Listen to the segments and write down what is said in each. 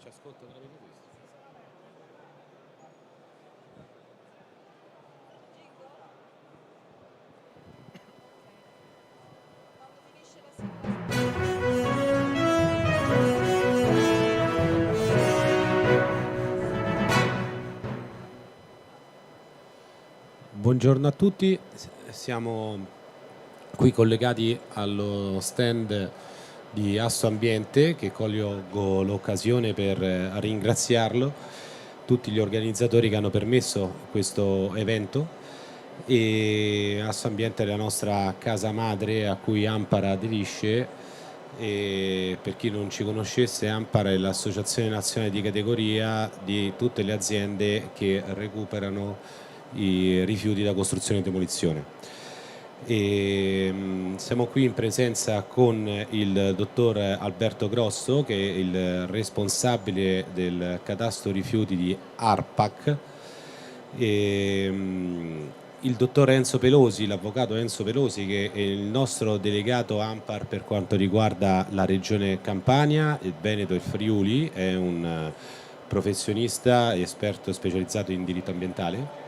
ci ascolta tramite questo. Buongiorno a tutti, siamo qui collegati allo stand di Assoambiente, che colgo l'occasione per ringraziarlo, tutti gli organizzatori che hanno permesso questo evento. E Assoambiente è la nostra casa madre a cui ANPAR aderisce, e per chi non ci conoscesse, ANPAR è l'associazione nazionale di categoria di tutte le aziende che recuperano i rifiuti da costruzione e demolizione. Siamo qui in presenza con il dottor Alberto Grosso, che è il responsabile del catasto rifiuti di ARPAC, il dottor Enzo Pelosi, l'avvocato Enzo Pelosi, che è il nostro delegato ANPAR per quanto riguarda la regione Campania, il Veneto e il Friuli, è un professionista esperto specializzato in diritto ambientale.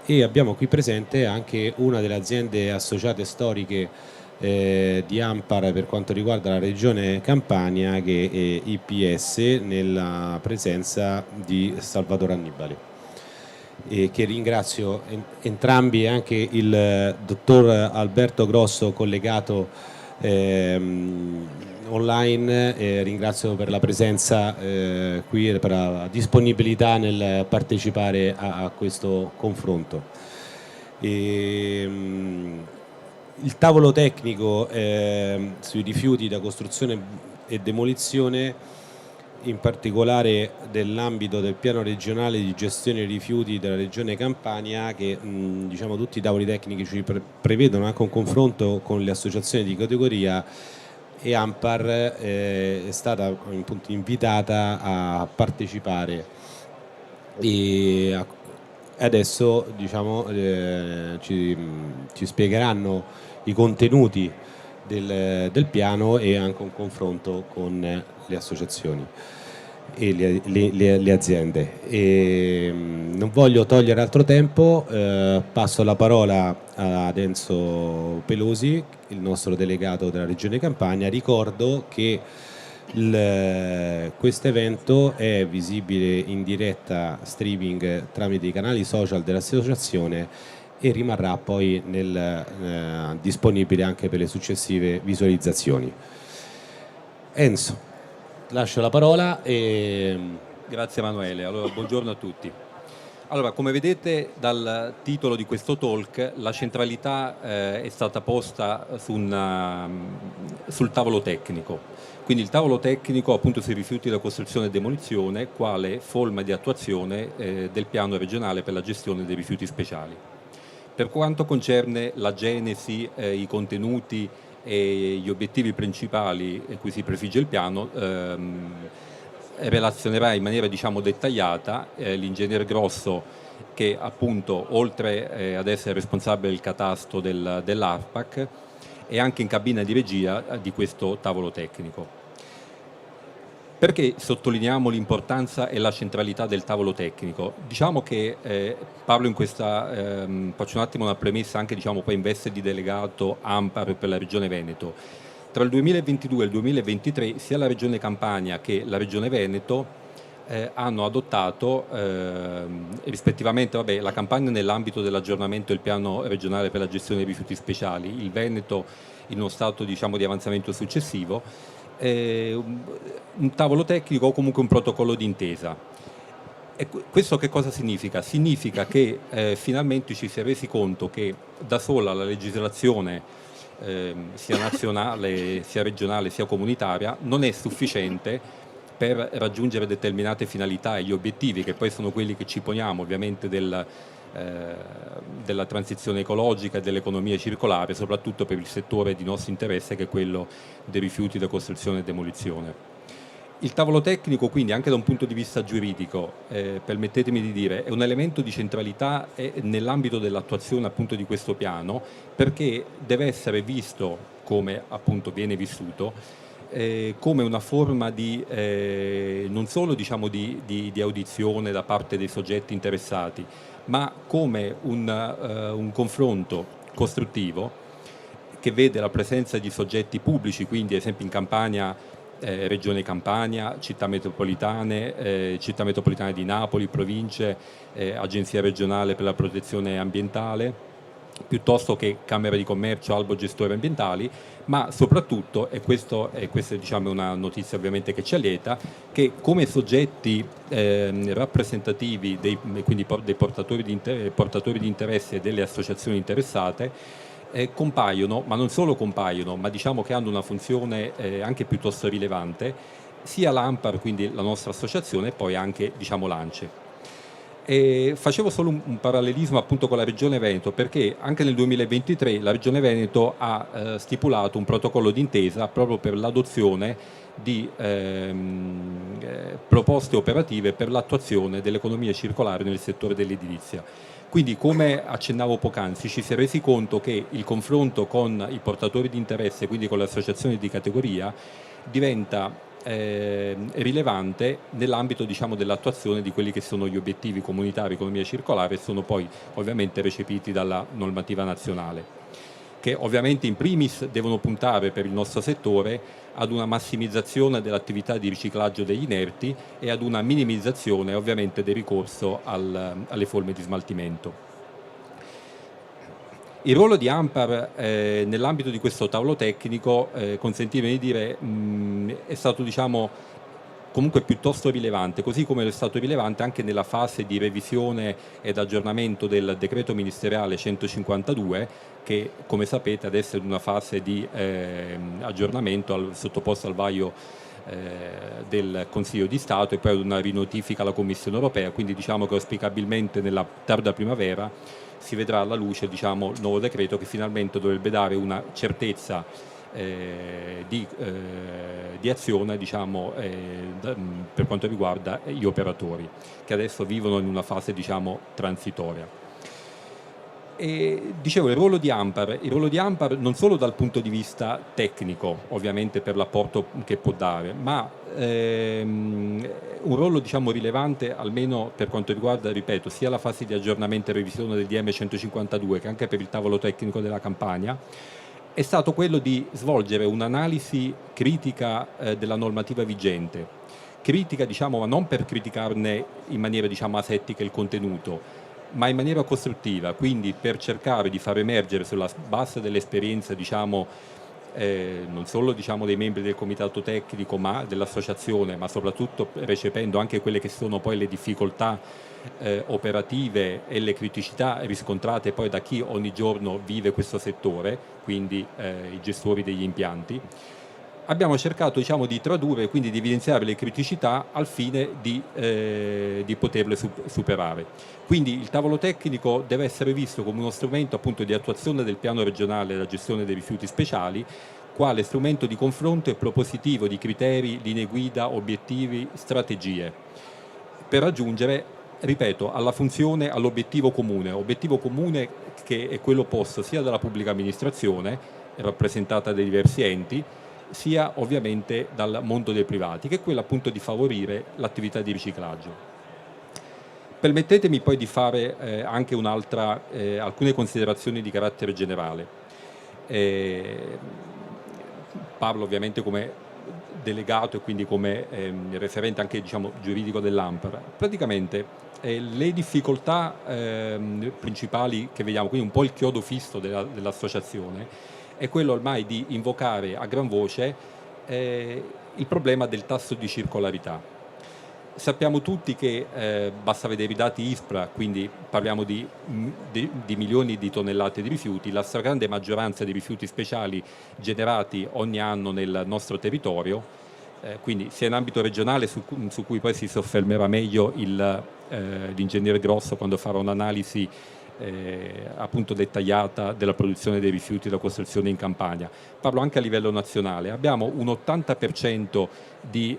E abbiamo qui presente anche una delle aziende associate storiche di ANPAR per quanto riguarda la regione Campania, che è IPS, nella presenza di Salvatore Annibali, e che ringrazio entrambi, e anche il dottor Alberto Grosso collegato online, ringrazio per la presenza qui e per la disponibilità nel partecipare a questo confronto. Il tavolo tecnico sui rifiuti da costruzione e demolizione, in particolare dell'ambito del piano regionale di gestione dei rifiuti della regione Campania, che diciamo tutti i tavoli tecnici prevedono anche un confronto con le associazioni di categoria, e ANPAR è stata appunto invitata a partecipare, e adesso diciamo ci spiegheranno i contenuti del piano e anche un confronto con le associazioni e le aziende. Non voglio togliere altro tempo, passo la parola ad Enzo Pelosi, il nostro delegato della regione Campania. Ricordo che questo evento è visibile in diretta streaming tramite i canali social dell'associazione e rimarrà poi disponibile anche per le successive visualizzazioni. Enzo, lascio la parola. Grazie Emanuele. Allora, buongiorno a tutti. Allora, come vedete dal titolo di questo talk, la centralità è stata posta sul tavolo tecnico. Quindi il tavolo tecnico appunto sui rifiuti da costruzione e demolizione, quale forma di attuazione del piano regionale per la gestione dei rifiuti speciali. Per quanto concerne la genesi, i contenuti e gli obiettivi principali a cui si prefigge il piano, relazionerà in maniera diciamo dettagliata l'ingegnere Grosso, che appunto oltre ad essere responsabile del catasto dell'ARPAC è anche in cabina di regia di questo tavolo tecnico. Perché sottolineiamo l'importanza e la centralità del tavolo tecnico? Diciamo che parlo in questa, faccio un attimo una premessa anche diciamo poi in veste di delegato ANPAR per la regione Veneto. Tra il 2022 e il 2023 sia la regione Campania che la regione Veneto hanno adottato rispettivamente la Campania nell'ambito dell'aggiornamento del piano regionale per la gestione dei rifiuti speciali, il Veneto in uno stato diciamo di avanzamento successivo, un tavolo tecnico o comunque un protocollo d'intesa. E questo che cosa significa? Significa che finalmente ci si è resi conto che da sola la legislazione sia nazionale, sia regionale, sia comunitaria non è sufficiente per raggiungere determinate finalità e gli obiettivi, che poi sono quelli che ci poniamo ovviamente della transizione ecologica e dell'economia circolare, soprattutto per il settore di nostro interesse che è quello dei rifiuti da costruzione e demolizione. Il tavolo tecnico quindi anche da un punto di vista giuridico, permettetemi di dire, è un elemento di centralità nell'ambito dell'attuazione appunto di questo piano, perché deve essere visto come appunto viene vissuto come una forma di non solo diciamo di audizione da parte dei soggetti interessati, ma come un confronto costruttivo che vede la presenza di soggetti pubblici, quindi ad esempio in Campania Regione Campania, città metropolitane di Napoli, province, Agenzia regionale per la protezione ambientale, piuttosto che Camera di Commercio, albo gestori ambientali, ma soprattutto, e questa diciamo, è una notizia ovviamente che ci allieta, che come soggetti rappresentativi quindi dei portatori di interesse e delle associazioni interessate, compaiono, ma non solo compaiono, ma diciamo che hanno una funzione anche piuttosto rilevante, sia l'ANPAR, quindi la nostra associazione, e poi anche diciamo l'ANCE. E facevo solo un parallelismo appunto con la Regione Veneto, perché anche nel 2023 la Regione Veneto ha stipulato un protocollo d'intesa proprio per l'adozione di proposte operative per l'attuazione dell'economia circolare nel settore dell'edilizia. Quindi, come accennavo poc'anzi, ci si è resi conto che il confronto con i portatori di interesse, quindi con le associazioni di categoria, diventa rilevante nell'ambito diciamo, dell'attuazione di quelli che sono gli obiettivi comunitari economia circolare, e sono poi ovviamente recepiti dalla normativa nazionale, che ovviamente in primis devono puntare per il nostro settore ad una massimizzazione dell'attività di riciclaggio degli inerti e ad una minimizzazione ovviamente del ricorso alle forme di smaltimento. Il ruolo di ANPAR nell'ambito di questo tavolo tecnico, consentitemi di dire, è stato diciamo, comunque piuttosto rilevante, così come è stato rilevante anche nella fase di revisione ed aggiornamento del decreto ministeriale 152, che come sapete adesso è in una fase di aggiornamento sottoposto al vaglio del Consiglio di Stato e poi ad una rinotifica alla Commissione Europea, quindi diciamo che auspicabilmente nella tarda primavera si vedrà alla luce diciamo, il nuovo decreto, che finalmente dovrebbe dare una certezza di azione diciamo, per quanto riguarda gli operatori, che adesso vivono in una fase diciamo, transitoria. E dicevo, il ruolo di ANPAR non solo dal punto di vista tecnico, ovviamente per l'apporto che può dare, ma un ruolo diciamo, rilevante almeno per quanto riguarda, ripeto, sia la fase di aggiornamento e revisione del DM 152 che anche per il tavolo tecnico della Campania, è stato quello di svolgere un'analisi critica della normativa vigente, critica diciamo, ma non per criticarne in maniera diciamo, asettica il contenuto, ma in maniera costruttiva, quindi per cercare di far emergere sulla base dell'esperienza diciamo, non solo diciamo, dei membri del comitato tecnico ma dell'associazione, ma soprattutto recependo anche quelle che sono poi le difficoltà operative e le criticità riscontrate poi da chi ogni giorno vive questo settore, quindi i gestori degli impianti. Abbiamo cercato diciamo, di tradurre, quindi di evidenziare le criticità al fine di poterle superare. Quindi il tavolo tecnico deve essere visto come uno strumento appunto di attuazione del piano regionale della gestione dei rifiuti speciali, quale strumento di confronto e propositivo di criteri, linee guida, obiettivi, strategie, per raggiungere, ripeto, alla funzione, all'obiettivo comune che è quello posto sia dalla pubblica amministrazione, rappresentata dai diversi enti, sia ovviamente dal mondo dei privati, che è quello appunto di favorire l'attività di riciclaggio. Permettetemi poi di fare anche alcune considerazioni di carattere generale. Parlo ovviamente come delegato e quindi come referente anche diciamo, giuridico dell'ANPAR. Praticamente le difficoltà principali che vediamo, quindi un po' il chiodo fisso dell'associazione, è quello ormai di invocare a gran voce il problema del tasso di circolarità. Sappiamo tutti che basta vedere i dati ISPRA, quindi parliamo di milioni di tonnellate di rifiuti, la stragrande maggioranza di rifiuti speciali generati ogni anno nel nostro territorio, quindi sia in ambito regionale su cui poi si soffermerà meglio l'ingegnere Grosso quando farà un'analisi appunto dettagliata della produzione dei rifiuti da costruzione in Campania. Parlo anche a livello nazionale. Abbiamo un 80% di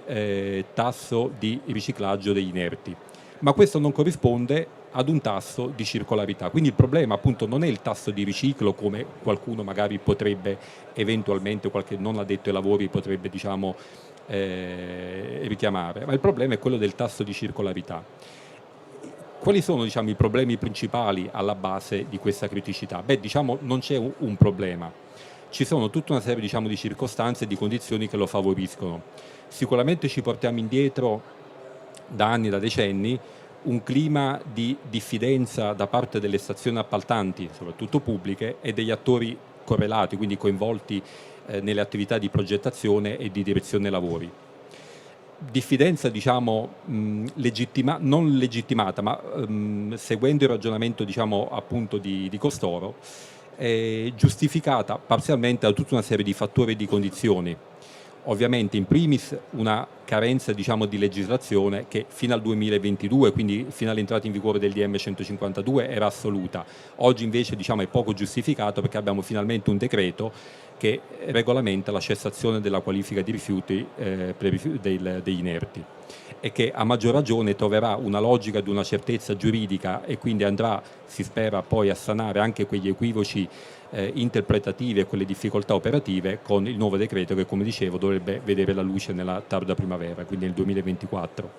tasso di riciclaggio degli inerti, ma questo non corrisponde ad un tasso di circolarità. Quindi il problema appunto non è il tasso di riciclo, come qualcuno magari potrebbe eventualmente, qualche non addetto ai lavori potrebbe diciamo richiamare, ma il problema è quello del tasso di circolarità. Quali sono diciamo, i problemi principali alla base di questa criticità? Beh, diciamo non c'è un problema, ci sono tutta una serie diciamo, di circostanze e di condizioni che lo favoriscono. Sicuramente ci portiamo indietro da anni, da decenni, un clima di diffidenza da parte delle stazioni appaltanti, soprattutto pubbliche, e degli attori correlati, quindi coinvolti nelle attività di progettazione e di direzione lavori. Diffidenza diciamo non legittimata, ma seguendo il ragionamento diciamo appunto di costoro, giustificata parzialmente da tutta una serie di fattori e di condizioni. Ovviamente in primis una carenza diciamo, di legislazione che fino al 2022, quindi fino all'entrata in vigore del DM 152, era assoluta. Oggi invece diciamo, è poco giustificato perché abbiamo finalmente un decreto che regolamenta la cessazione della qualifica di rifiuti degli inerti e che a maggior ragione troverà una logica di una certezza giuridica e quindi andrà, si spera, poi a sanare anche quegli equivoci interpretativi e quelle difficoltà operative con il nuovo decreto che, come dicevo, dovrebbe vedere la luce nella tarda primavera, quindi nel 2024.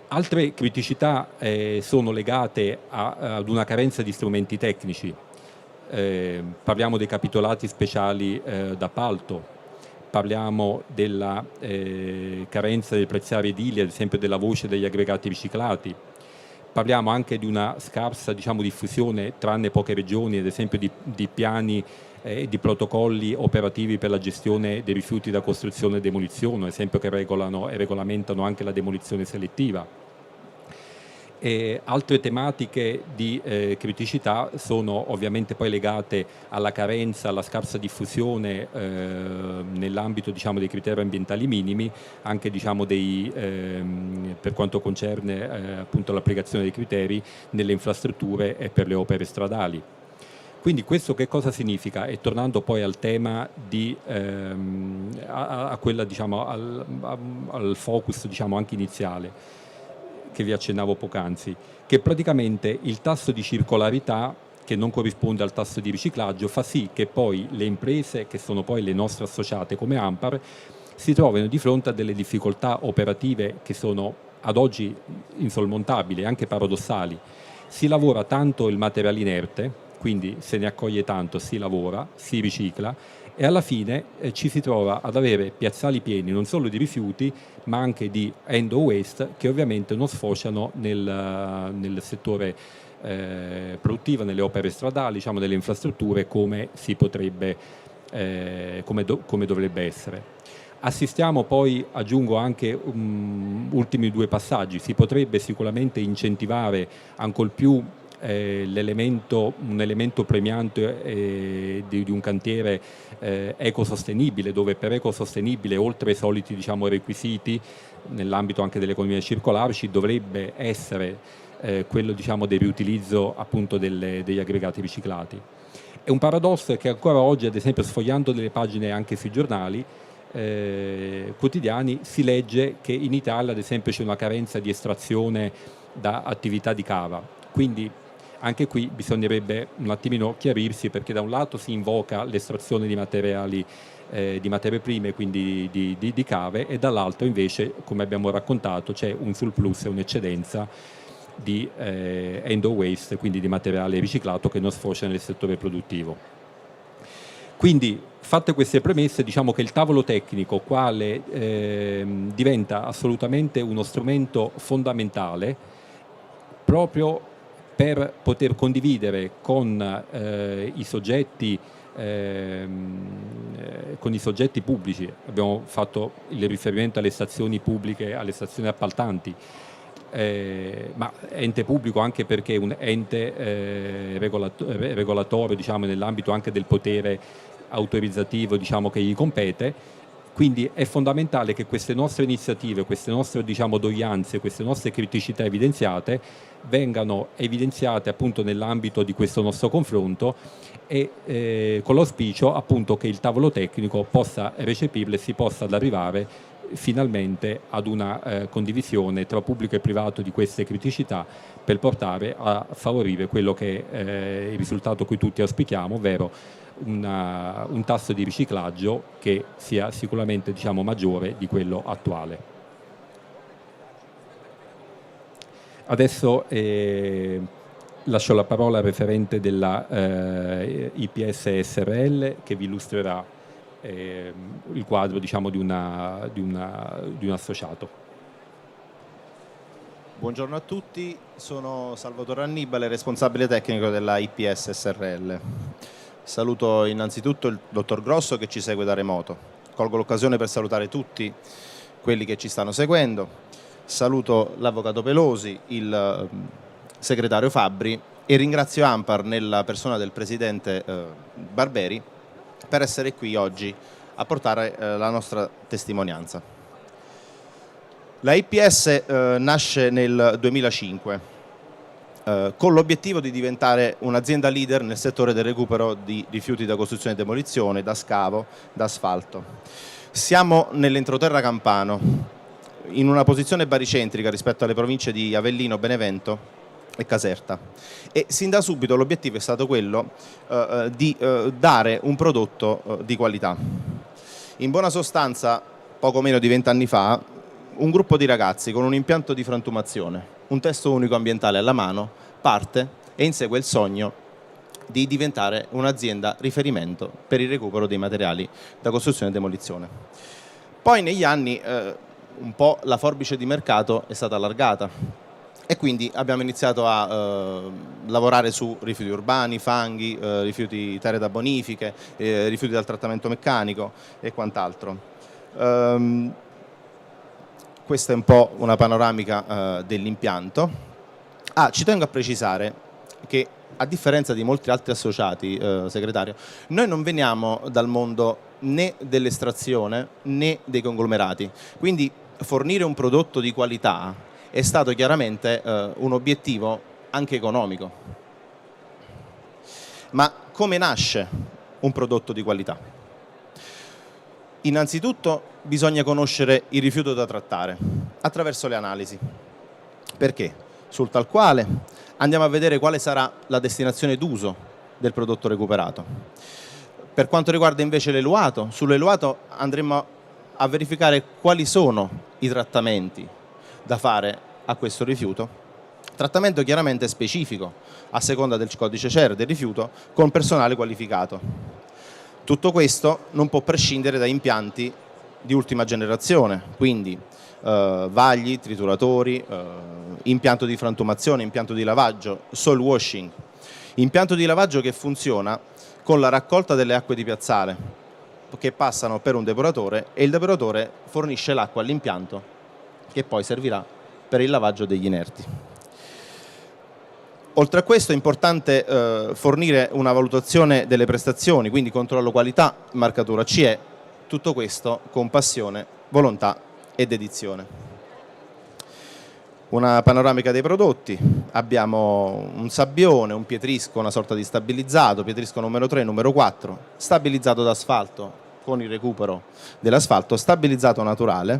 Altre criticità sono legate ad una carenza di strumenti tecnici. Parliamo dei capitolati speciali d'appalto, parliamo della carenza del prezzario edile, ad esempio della voce degli aggregati riciclati. Parliamo anche di una scarsa diciamo, diffusione, tranne poche regioni, ad esempio di piani e di protocolli operativi per la gestione dei rifiuti da costruzione e demolizione, ad esempio che regolano e regolamentano anche la demolizione selettiva. Altre tematiche di criticità sono ovviamente poi legate alla carenza, alla scarsa diffusione nell'ambito diciamo, dei criteri ambientali minimi, anche diciamo, per quanto concerne appunto l'applicazione dei criteri nelle infrastrutture e per le opere stradali. Quindi questo che cosa significa? E tornando poi al tema diciamo, al focus diciamo, anche iniziale, che vi accennavo poc'anzi, che praticamente il tasso di circolarità che non corrisponde al tasso di riciclaggio fa sì che poi le imprese, che sono poi le nostre associate come ANPAR, si trovino di fronte a delle difficoltà operative che sono ad oggi insormontabili, anche paradossali. Si lavora tanto il materiale inerte, quindi se ne accoglie tanto, si lavora, si ricicla, e alla fine ci si trova ad avere piazzali pieni non solo di rifiuti ma anche di end-of waste che ovviamente non sfociano nel settore produttivo, nelle opere stradali, diciamo nelle infrastrutture come si potrebbe, come dovrebbe essere. Assistiamo poi, aggiungo anche ultimi due passaggi, si potrebbe sicuramente incentivare ancor più un elemento premiante di un cantiere ecosostenibile, dove per ecosostenibile, oltre ai soliti diciamo, requisiti nell'ambito anche dell'economia circolare, ci dovrebbe essere quello diciamo, del riutilizzo appunto degli aggregati riciclati. È un paradosso che ancora oggi, ad esempio sfogliando delle pagine anche sui giornali quotidiani, si legge che in Italia ad esempio c'è una carenza di estrazione da attività di cava, quindi anche qui bisognerebbe un attimino chiarirsi, perché da un lato si invoca l'estrazione di materiali, di materie prime, quindi di cave, e dall'altro invece, come abbiamo raccontato, c'è un surplus e un'eccedenza di end-of waste, quindi di materiale riciclato che non sfocia nel settore produttivo. Quindi, fatte queste premesse, diciamo che il tavolo tecnico quale diventa assolutamente uno strumento fondamentale proprio per poter condividere con i soggetti pubblici. Abbiamo fatto il riferimento alle stazioni pubbliche, alle stazioni appaltanti, ma ente pubblico anche perché è un ente regolatorio, diciamo, nell'ambito anche del potere autorizzativo, diciamo, che gli compete. Quindi è fondamentale che queste nostre iniziative, queste nostre diciamo, doglianze, queste nostre criticità evidenziate vengano evidenziate appunto nell'ambito di questo nostro confronto e con l'auspicio appunto che il tavolo tecnico possa recepirle e si possa ad arrivare finalmente ad una condivisione tra pubblico e privato di queste criticità, per portare a favorire quello che è il risultato cui tutti auspichiamo, ovvero un tasso di riciclaggio che sia sicuramente, diciamo, maggiore di quello attuale. Adesso lascio la parola al referente della IPS SRL, che vi illustrerà il quadro, diciamo, di un associato. Buongiorno a tutti, sono Salvatore Annibale, responsabile tecnico della IPS SRL. Saluto innanzitutto il dottor Grosso che ci segue da remoto. Colgo l'occasione per salutare tutti quelli che ci stanno seguendo. Saluto l'avvocato Pelosi, il segretario Fabbri e ringrazio ANPAR nella persona del presidente Barberi per essere qui oggi a portare la nostra testimonianza. La IPS nasce nel 2005 con l'obiettivo di diventare un'azienda leader nel settore del recupero di rifiuti da costruzione e demolizione, da scavo, da asfalto. Siamo nell'entroterra campano, in una posizione baricentrica rispetto alle province di Avellino, Benevento e Caserta, e sin da subito l'obiettivo è stato quello di dare un prodotto di qualità. In buona sostanza, poco meno di 20 anni fa, un gruppo di ragazzi con un impianto di frantumazione, un testo unico ambientale alla mano, parte e insegue il sogno di diventare un'azienda riferimento per il recupero dei materiali da costruzione e demolizione. Poi negli anni un po' la forbice di mercato è stata allargata e quindi abbiamo iniziato a lavorare su rifiuti urbani, fanghi, rifiuti terre da bonifiche, rifiuti dal trattamento meccanico e quant'altro. Questa è un po' una panoramica dell'impianto. Ci tengo a precisare che, a differenza di molti altri associati, segretario, noi non veniamo dal mondo né dell'estrazione né dei conglomerati, quindi fornire un prodotto di qualità è stato chiaramente un obiettivo anche economico. Ma come nasce un prodotto di qualità? Innanzitutto bisogna conoscere il rifiuto da trattare attraverso le analisi. Perché? Sul tal quale andiamo a vedere quale sarà la destinazione d'uso del prodotto recuperato. Per quanto riguarda invece l'eluato, sull'eluato andremo a verificare quali sono i trattamenti da fare a questo rifiuto. Trattamento chiaramente specifico, a seconda del codice CER del rifiuto, con personale qualificato. Tutto questo non può prescindere da impianti di ultima generazione, quindi vagli, trituratori, impianto di frantumazione, impianto di lavaggio, soil washing, impianto di lavaggio che funziona con la raccolta delle acque di piazzale che passano per un depuratore e il depuratore fornisce l'acqua all'impianto che poi servirà per il lavaggio degli inerti. Oltre a questo è importante fornire una valutazione delle prestazioni, quindi controllo qualità, marcatura CE, tutto questo con passione, volontà e dedizione. Una panoramica dei prodotti: abbiamo un sabbione, un pietrisco, una sorta di stabilizzato, pietrisco numero 3, numero 4, stabilizzato d'asfalto con il recupero dell'asfalto, stabilizzato naturale,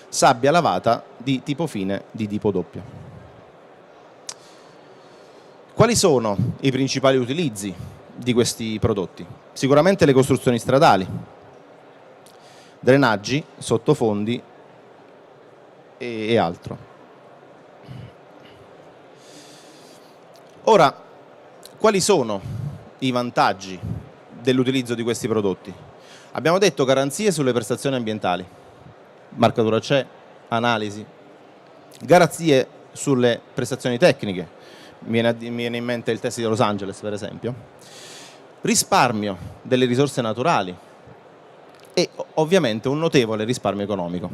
sabbia lavata di tipo fine, di tipo doppio. Quali sono i principali utilizzi di questi prodotti? Sicuramente le costruzioni stradali, drenaggi, sottofondi e altro. Ora, quali sono i vantaggi dell'utilizzo di questi prodotti? Abbiamo detto garanzie sulle prestazioni ambientali, marcatura CE, analisi, garanzie sulle prestazioni tecniche. Mi viene in mente il test di Los Angeles, per esempio, risparmio delle risorse naturali e ovviamente un notevole risparmio economico.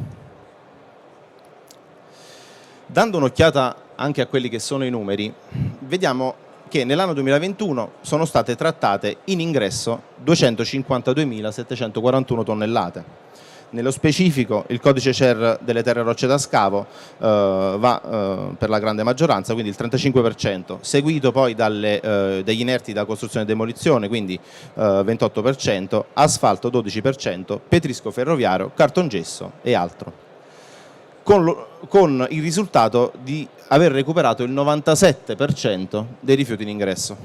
Dando un'occhiata anche a quelli che sono i numeri, vediamo che nell'anno 2021 sono state trattate in ingresso 252.741 tonnellate, Nello specifico il codice CER delle terre rocce da scavo va per la grande maggioranza, quindi il 35%, seguito poi degli inerti da costruzione e demolizione, quindi 28%, asfalto 12%, petrisco ferroviario, cartongesso e altro. Con il risultato di aver recuperato il 97% dei rifiuti in ingresso.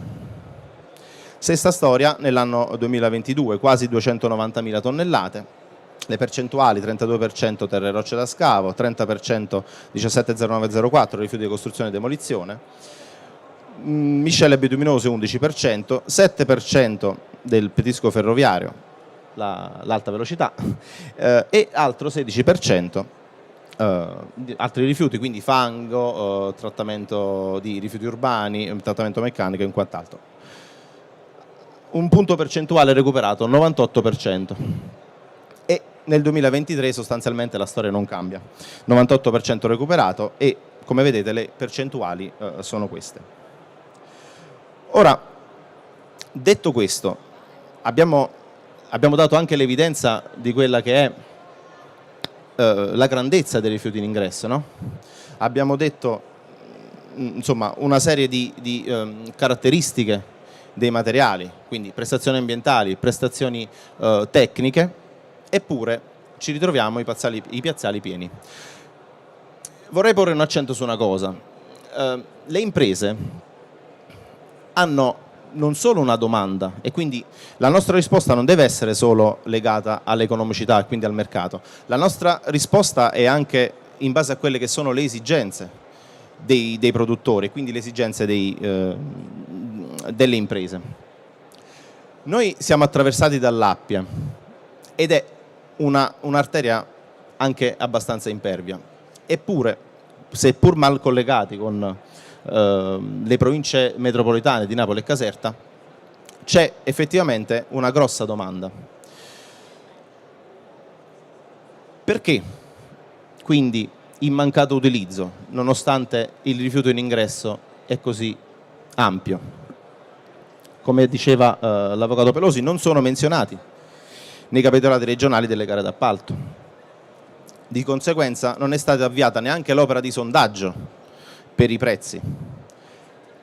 Stessa storia nell'anno 2022, quasi 290.000 tonnellate. Le percentuali: 32% terre e rocce da scavo, 30% 170904 rifiuti di costruzione e demolizione, miscele bituminose 11%, 7% del petrisco ferroviario, l'alta velocità, e altro 16% altri rifiuti, quindi fango, trattamento di rifiuti urbani, trattamento meccanico e quant'altro. Un punto percentuale recuperato, 98%. E nel 2023 sostanzialmente la storia non cambia, 98% recuperato e come vedete le percentuali sono queste. Ora, detto questo, abbiamo dato anche l'evidenza di quella che è la grandezza dei rifiuti in ingresso, no? Abbiamo detto insomma una serie di caratteristiche dei materiali, quindi prestazioni ambientali, prestazioni tecniche, eppure ci ritroviamo i piazzali pieni. Vorrei porre un accento su una cosa: le imprese hanno non solo una domanda, e quindi la nostra risposta non deve essere solo legata all'economicità e quindi al mercato. La nostra risposta è anche in base a quelle che sono le esigenze dei produttori, quindi le esigenze delle imprese. Noi siamo attraversati dall'Appia ed è un'arteria anche abbastanza impervia, eppure, seppur mal collegati con le province metropolitane di Napoli e Caserta, c'è effettivamente una grossa domanda. Perché quindi il mancato utilizzo, nonostante il rifiuto in ingresso è così ampio? Come diceva l'avvocato Pelosi, non sono menzionati nei capitolati regionali delle gare d'appalto. Di conseguenza non è stata avviata neanche l'opera di sondaggio per i prezzi.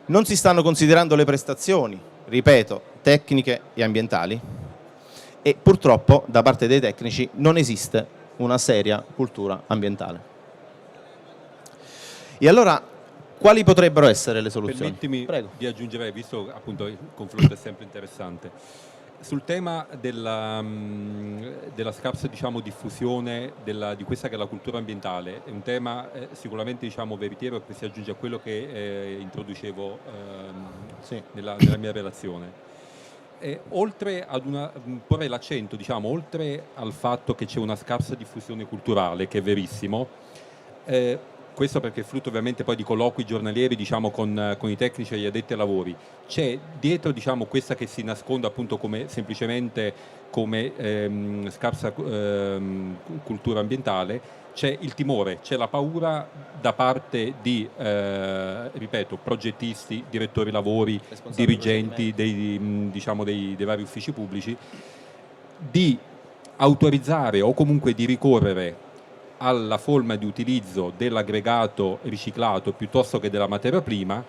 Non si stanno considerando le prestazioni, ripeto, tecniche e ambientali, e purtroppo da parte dei tecnici non esiste una seria cultura ambientale. E allora quali potrebbero essere le soluzioni? Permettimi Prego. di aggiungere, visto appunto il confronto è sempre interessante. Sul tema della scarsa diffusione di questa che è la cultura ambientale, è un tema sicuramente veritiero, che si aggiunge a quello che introducevo nella mia relazione. Oltre ad porre l'accento, oltre al fatto che c'è una scarsa diffusione culturale, che è verissimo, questo perché è frutto ovviamente poi di colloqui giornalieri con i tecnici e gli addetti ai lavori. C'è dietro questa che si nasconde appunto semplicemente come scarsa cultura ambientale, c'è il timore, c'è la paura da parte di, ripeto, progettisti, direttori lavori, dirigenti dei vari uffici pubblici, di autorizzare o comunque di ricorrere alla forma di utilizzo dell'aggregato riciclato piuttosto che della materia prima,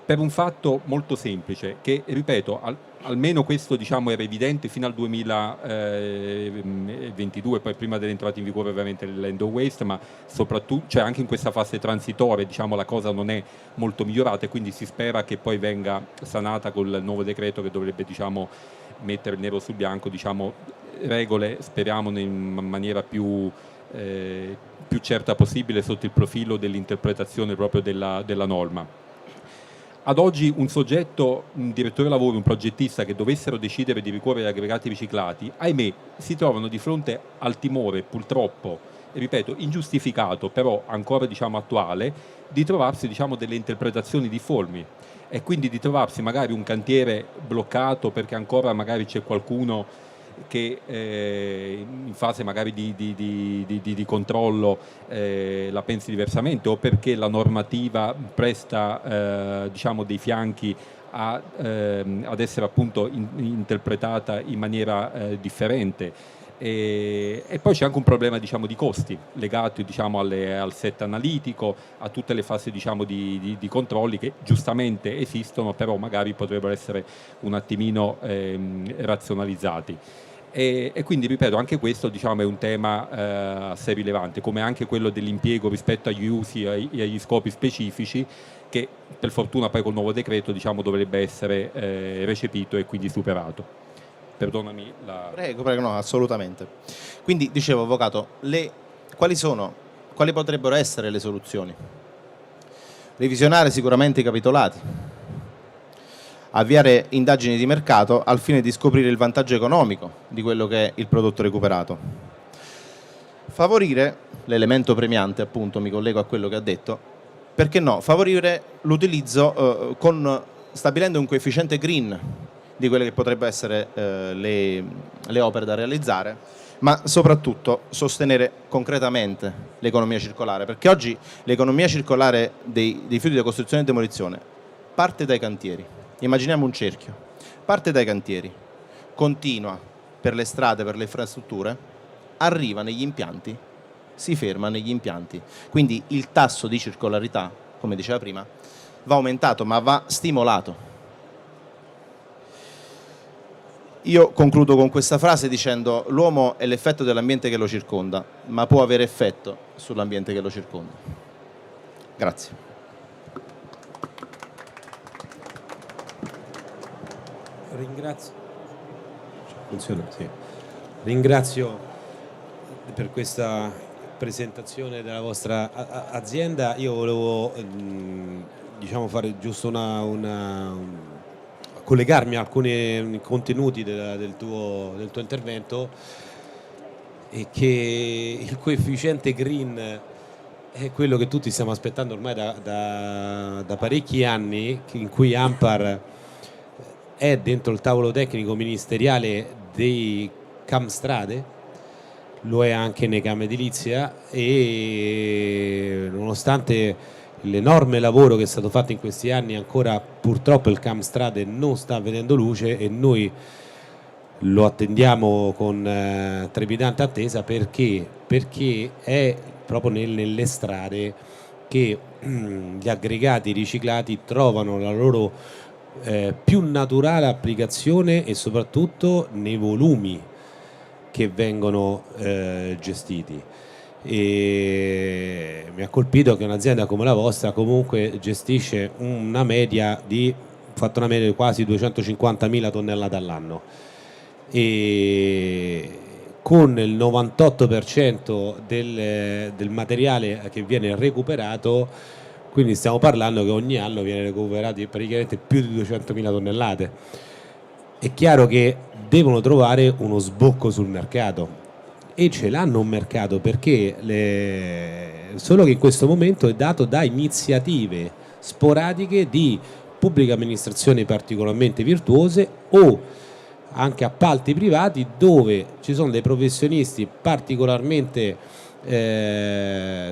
per un fatto molto semplice, che ripeto, almeno questo era evidente fino al 2022, poi prima dell'entrata in vigore ovviamente dell'end of waste, ma soprattutto anche in questa fase transitoria la cosa non è molto migliorata, e quindi si spera che poi venga sanata col nuovo decreto che dovrebbe mettere nero su bianco regole, speriamo in maniera più certa possibile sotto il profilo dell'interpretazione proprio della norma. Ad oggi un soggetto, un direttore lavoro, un progettista che dovessero decidere di ricorrere agli aggregati riciclati, ahimè, si trovano di fronte al timore, purtroppo, ripeto, ingiustificato, però ancora attuale, di trovarsi delle interpretazioni difformi, e quindi di trovarsi magari un cantiere bloccato perché ancora magari c'è qualcuno che in fase magari di controllo la pensi diversamente, o perché la normativa presta dei fianchi ad essere appunto interpretata in maniera differente. E poi c'è anche un problema, diciamo, di costi legato, diciamo, al set analitico, a tutte le fasi, diciamo, di controlli che giustamente esistono, però magari potrebbero essere un attimino razionalizzati. E quindi, ripeto, anche questo, diciamo, è un tema assai rilevante, come anche quello dell'impiego rispetto agli usi e agli scopi specifici, che per fortuna poi col nuovo decreto, diciamo, dovrebbe essere recepito e quindi superato. Perdonami la... Prego, no, assolutamente. Quindi, dicevo, Avvocato, quali potrebbero essere le soluzioni? Revisionare sicuramente i capitolati, avviare indagini di mercato al fine di scoprire il vantaggio economico di quello che è il prodotto recuperato, favorire l'elemento premiante, appunto, mi collego a quello che ha detto, perché no, favorire l'utilizzo stabilendo un coefficiente green di quelle che potrebbero essere le opere da realizzare, ma soprattutto sostenere concretamente l'economia circolare, perché oggi l'economia circolare dei rifiuti da costruzione e demolizione parte dai cantieri. Immaginiamo un cerchio, parte dai cantieri, continua per le strade, per le infrastrutture, arriva negli impianti, si ferma negli impianti. Quindi il tasso di circolarità, come diceva prima, va aumentato, ma va stimolato. Io concludo con questa frase dicendo: l'uomo è l'effetto dell'ambiente che lo circonda, ma può avere effetto sull'ambiente che lo circonda. Grazie. Ringrazio. Funziona? Sì. Ringrazio per questa presentazione della vostra azienda. Io volevo diciamo fare giusto collegarmi a alcuni contenuti del tuo intervento, e che il coefficiente green è quello che tutti stiamo aspettando ormai da parecchi anni, in cui ANPAR è dentro il tavolo tecnico ministeriale dei CAM strade, lo è anche nei CAM edilizia, e nonostante l'enorme lavoro che è stato fatto in questi anni, ancora purtroppo il CAM strade non sta vedendo luce, e noi lo attendiamo con trepidante attesa, perché è proprio nelle strade che gli aggregati riciclati trovano la loro più naturale applicazione, e soprattutto nei volumi che vengono gestiti. E mi ha colpito che un'azienda come la vostra comunque gestisce una media di quasi 250.000 tonnellate all'anno, e con il 98% del materiale che viene recuperato, quindi stiamo parlando che ogni anno viene recuperato praticamente più di 200.000 tonnellate. È chiaro che devono trovare uno sbocco sul mercato, e ce l'hanno un mercato, perché solo che in questo momento è dato da iniziative sporadiche di pubbliche amministrazioni particolarmente virtuose, o anche appalti privati dove ci sono dei professionisti particolarmente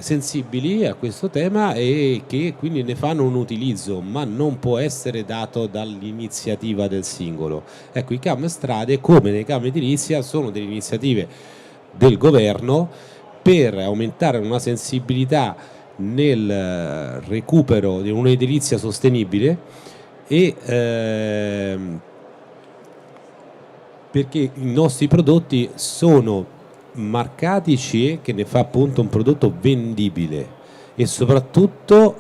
sensibili a questo tema, e che quindi ne fanno un utilizzo, ma non può essere dato dall'iniziativa del singolo. Ecco, i CAM strade, come nei CAM edilizia, sono delle iniziative del governo per aumentare una sensibilità nel recupero di un'edilizia sostenibile, e perché i nostri prodotti sono marcati CE, che ne fa appunto un prodotto vendibile, e soprattutto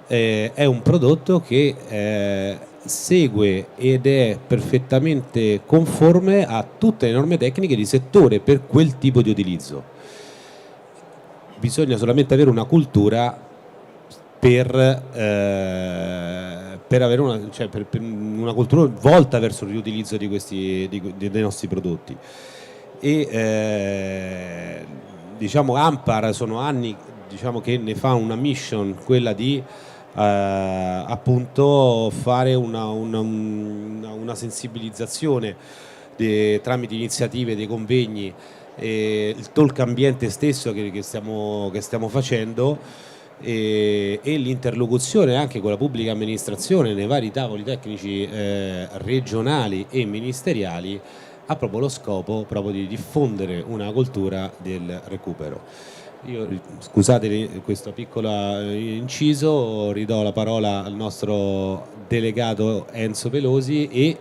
è un prodotto che segue ed è perfettamente conforme a tutte le norme tecniche di settore per quel tipo di utilizzo. Bisogna solamente avere una cultura per avere una cultura volta verso il riutilizzo dei nostri prodotti. E diciamo ANPAR sono anni, diciamo, che ne fa una mission, quella di appunto fare una sensibilizzazione tramite iniziative, dei convegni, il talk ambiente stesso che stiamo facendo, e l'interlocuzione anche con la pubblica amministrazione nei vari tavoli tecnici regionali e ministeriali, ha proprio lo scopo proprio di diffondere una cultura del recupero. Io, scusate questo piccolo inciso, ridò la parola al nostro delegato Enzo Pelosi e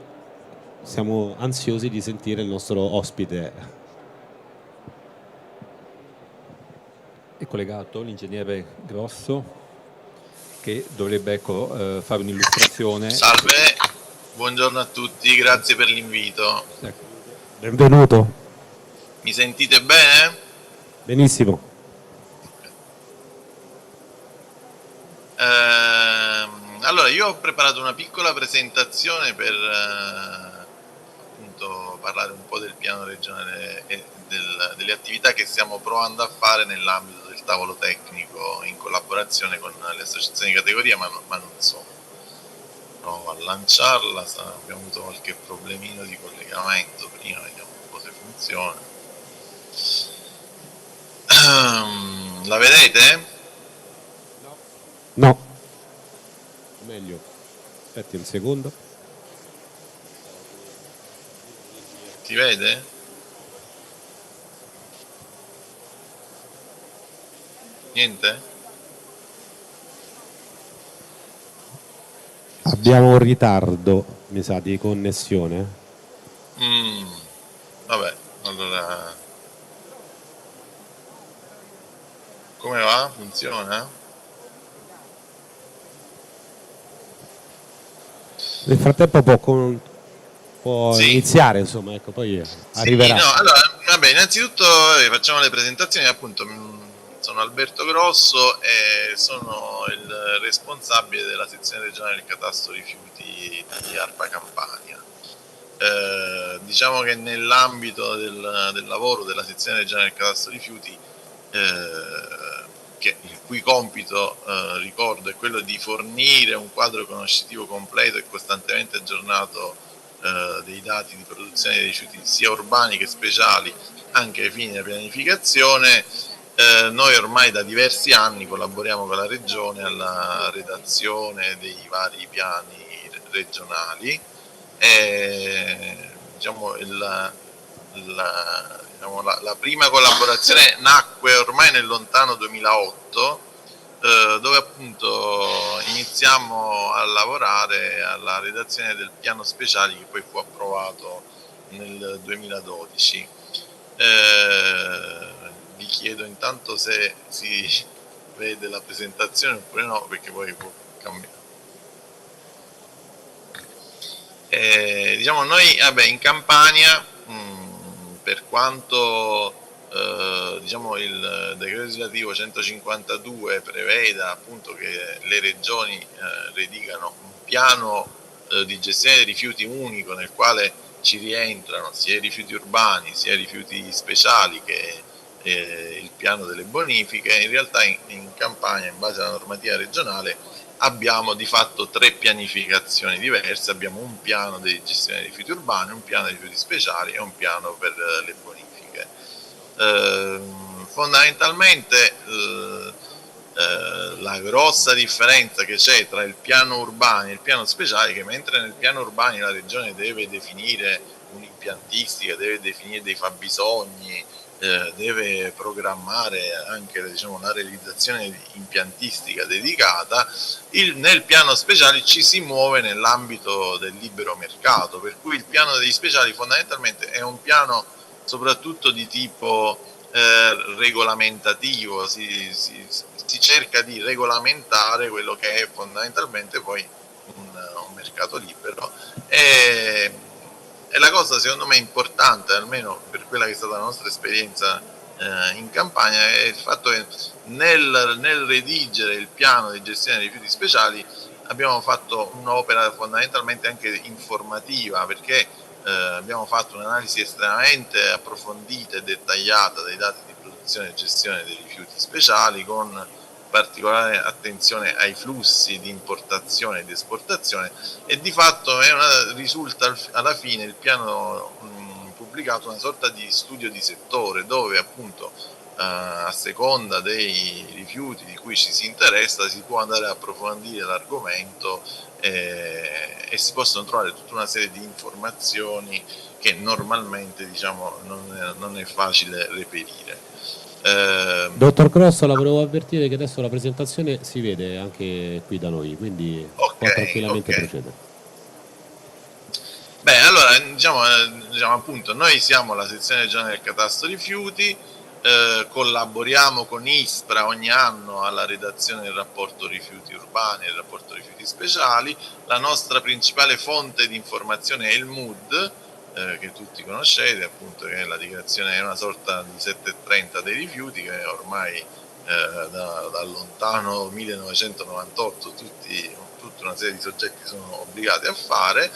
siamo ansiosi di sentire il nostro ospite. È collegato l'ingegnere Grosso che dovrebbe fare un'illustrazione. Salve, buongiorno a tutti, grazie per l'invito. Benvenuto. Mi sentite bene? Benissimo. Allora, io ho preparato una piccola presentazione per appunto parlare un po' del piano regionale e delle attività che stiamo provando a fare nell'ambito del tavolo tecnico in collaborazione con le associazioni di categoria, ma non solo. Provo a lanciarla, abbiamo avuto qualche problemino di collegamento prima, vediamo un po' se funziona. La vedete? No. Meglio. Aspetti un secondo. Si vede? Niente? Abbiamo un ritardo, mi sa, di connessione. Vabbè, allora... Come va? Funziona? Nel frattempo può Sì. iniziare, insomma, ecco, poi arriverà. Sì, no, allora, vabbè, innanzitutto facciamo le presentazioni, appunto, sono Alberto Grosso e sono il responsabile della sezione regionale del catasto rifiuti di ARPA Campania. Diciamo che nell'ambito del lavoro della sezione regionale del catasto rifiuti, il cui compito, ricordo, è quello di fornire un quadro conoscitivo completo e costantemente aggiornato dei dati di produzione dei rifiuti sia urbani che speciali anche ai fini della pianificazione. Noi ormai da diversi anni collaboriamo con la Regione alla redazione dei vari piani regionali e diciamo la prima collaborazione nacque ormai nel lontano 2008, dove appunto iniziamo a lavorare alla redazione del piano speciali che poi fu approvato nel 2012. Vi chiedo intanto se si vede la presentazione oppure no, perché poi può cambiare. Diciamo noi in Campania, per quanto diciamo il decreto legislativo 152 preveda appunto che le regioni redigano un piano di gestione dei rifiuti unico nel quale ci rientrano sia i rifiuti urbani sia i rifiuti speciali che il piano delle bonifiche, in realtà in Campania, in base alla normativa regionale, abbiamo di fatto 3 pianificazioni diverse. Abbiamo un piano di gestione dei rifiuti urbani, un piano dei rifiuti speciali e un piano per le bonifiche. Fondamentalmente la grossa differenza che c'è tra il piano urbano e il piano speciale è che mentre nel piano urbano la regione deve definire un'impiantistica, deve definire dei fabbisogni, deve programmare anche diciamo, la realizzazione impiantistica dedicata, nel piano speciale ci si muove nell'ambito del libero mercato, per cui il piano degli speciali fondamentalmente è un piano soprattutto di tipo regolamentativo, si cerca di regolamentare quello che è fondamentalmente poi un mercato libero. E la cosa secondo me importante, almeno per quella che è stata la nostra esperienza in Campania, è il fatto che nel redigere il piano di gestione dei rifiuti speciali abbiamo fatto un'opera fondamentalmente anche informativa, perché abbiamo fatto un'analisi estremamente approfondita e dettagliata dei dati di produzione e gestione dei rifiuti speciali, con particolare attenzione ai flussi di importazione e di esportazione, e di fatto risulta alla fine il piano pubblicato una sorta di studio di settore, dove appunto a seconda dei rifiuti di cui ci si interessa si può andare a approfondire l'argomento e si possono trovare tutta una serie di informazioni che normalmente diciamo non è facile reperire. Dottor Grosso, la volevo avvertire che adesso la presentazione si vede anche qui da noi, quindi può tranquillamente procedere. Beh, allora diciamo appunto, noi siamo la sezione regionale del catasto rifiuti, collaboriamo con ISPRA ogni anno alla redazione del rapporto rifiuti urbani e del rapporto rifiuti speciali. La nostra principale fonte di informazione è il MUD, che tutti conoscete, appunto, che è la dichiarazione, è una sorta di 730 dei rifiuti che ormai dal lontano 1998 tutta una serie di soggetti sono obbligati a fare.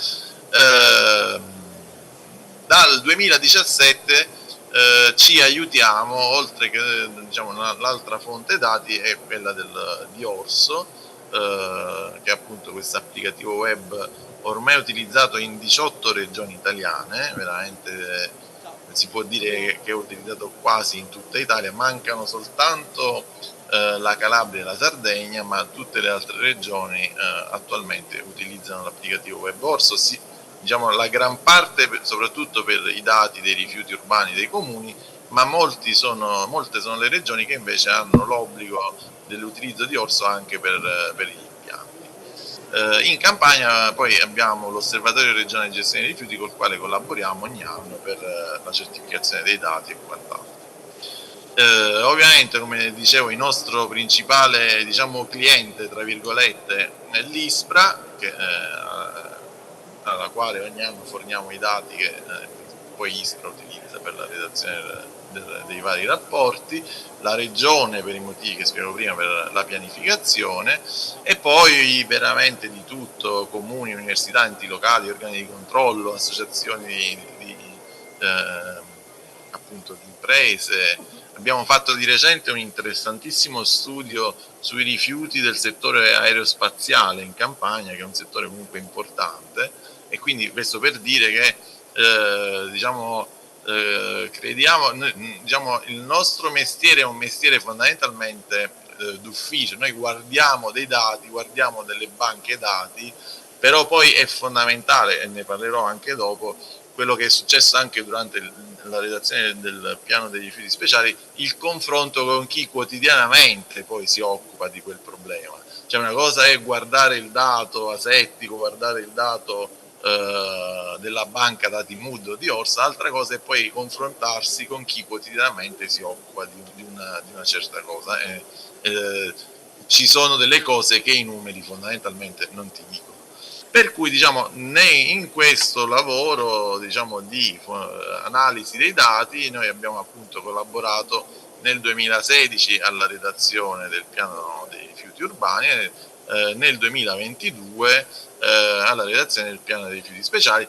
Dal 2017 ci aiutiamo, oltre che diciamo, l'altra fonte dati è quella di Orso, che è appunto questo applicativo web ormai utilizzato in 18 regioni italiane, veramente si può dire che è utilizzato quasi in tutta Italia, mancano soltanto la Calabria e la Sardegna, ma tutte le altre regioni attualmente utilizzano l'applicativo web Orso. Diciamo la gran parte soprattutto per i dati dei rifiuti urbani dei comuni, ma molte sono le regioni che invece hanno l'obbligo dell'utilizzo di Orso anche per gli impianti. In Campania poi abbiamo l'Osservatorio regionale di gestione dei rifiuti col quale collaboriamo ogni anno per la certificazione dei dati e quant'altro. Ovviamente, come dicevo, il nostro principale cliente, tra virgolette, è l'ISPRA, alla quale ogni anno forniamo i dati che poi ISPRA utilizza per la redazione dei vari rapporti, la regione per i motivi che spiego prima, per la pianificazione, e poi veramente di tutto: comuni, università, enti locali, organi di controllo, associazioni appunto di imprese. Abbiamo fatto di recente un interessantissimo studio sui rifiuti del settore aerospaziale in Campania, che è un settore comunque importante, e quindi questo per dire che crediamo, il nostro mestiere è un mestiere fondamentalmente d'ufficio. Noi guardiamo dei dati, guardiamo delle banche dati, però poi è fondamentale, e ne parlerò anche dopo, quello che è successo anche durante la redazione del piano dei rifiuti speciali, il confronto con chi quotidianamente poi si occupa di quel problema. Cioè, una cosa è guardare il dato asettico, guardare il dato della banca dati MUD o di Orsa, altra cosa è poi confrontarsi con chi quotidianamente si occupa di una certa cosa. Ci sono delle cose che i numeri fondamentalmente non ti dicono. Per cui in questo lavoro di analisi dei dati noi abbiamo appunto collaborato nel 2016 alla redazione del piano dei rifiuti urbani e nel 2022 alla redazione del piano dei rifiuti speciali,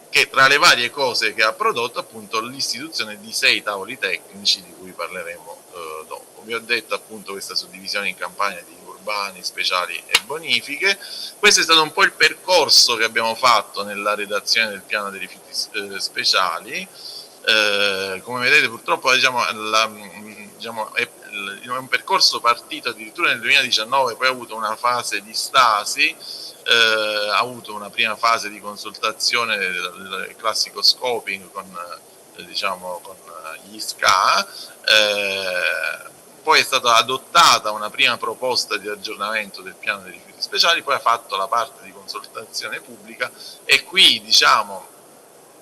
che tra le varie cose che ha prodotto appunto l'istituzione di 6 tavoli tecnici di cui parleremo dopo. Vi ho detto appunto questa suddivisione in Campania di urbani, speciali e bonifiche. Questo è stato un po' il percorso che abbiamo fatto nella redazione del piano dei rifiuti speciali. Come vedete, purtroppo è un percorso partito addirittura nel 2019, poi ha avuto una fase di stasi, ha avuto una prima fase di consultazione del classico scoping con gli SCA, poi è stata adottata una prima proposta di aggiornamento del piano dei rifiuti speciali, poi ha fatto la parte di consultazione pubblica, e qui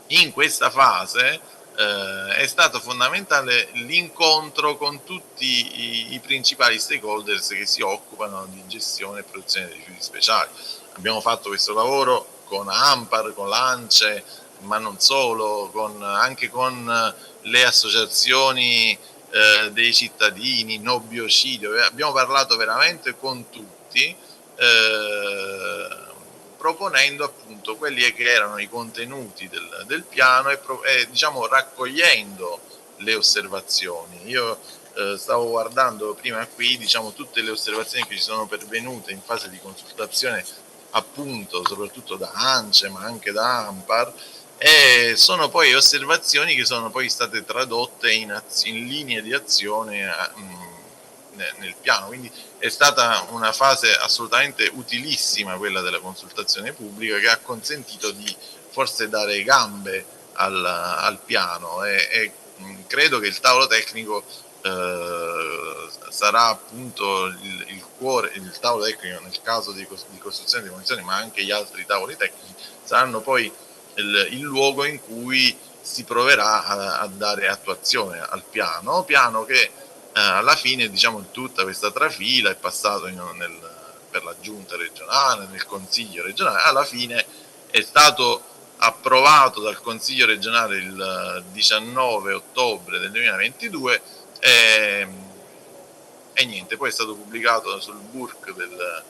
in questa fase è stato fondamentale l'incontro con tutti i principali stakeholders che si occupano di gestione e produzione dei rifiuti speciali. Abbiamo fatto questo lavoro con ANPAR, con l'ANCE, ma non solo, anche con le associazioni dei cittadini, No Biocidio. Abbiamo parlato veramente con tutti, proponendo appunto quelli che erano i contenuti del piano e raccogliendo le osservazioni. Io stavo guardando prima qui tutte le osservazioni che ci sono pervenute in fase di consultazione, appunto soprattutto da ANCE ma anche da ANPAR, e sono poi osservazioni che sono poi state tradotte in linee di azione nel piano, quindi è stata una fase assolutamente utilissima quella della consultazione pubblica, che ha consentito di forse dare gambe al piano e credo che il tavolo tecnico sarà appunto il cuore, il tavolo tecnico nel caso di costruzione e demolizione, ma anche gli altri tavoli tecnici saranno poi il luogo in cui si proverà a dare attuazione al piano che alla fine, diciamo, tutta questa trafila è passato per la giunta regionale, nel consiglio regionale, alla fine è stato approvato dal consiglio regionale il 19 ottobre del 2022 e niente, poi è stato pubblicato sul Burk del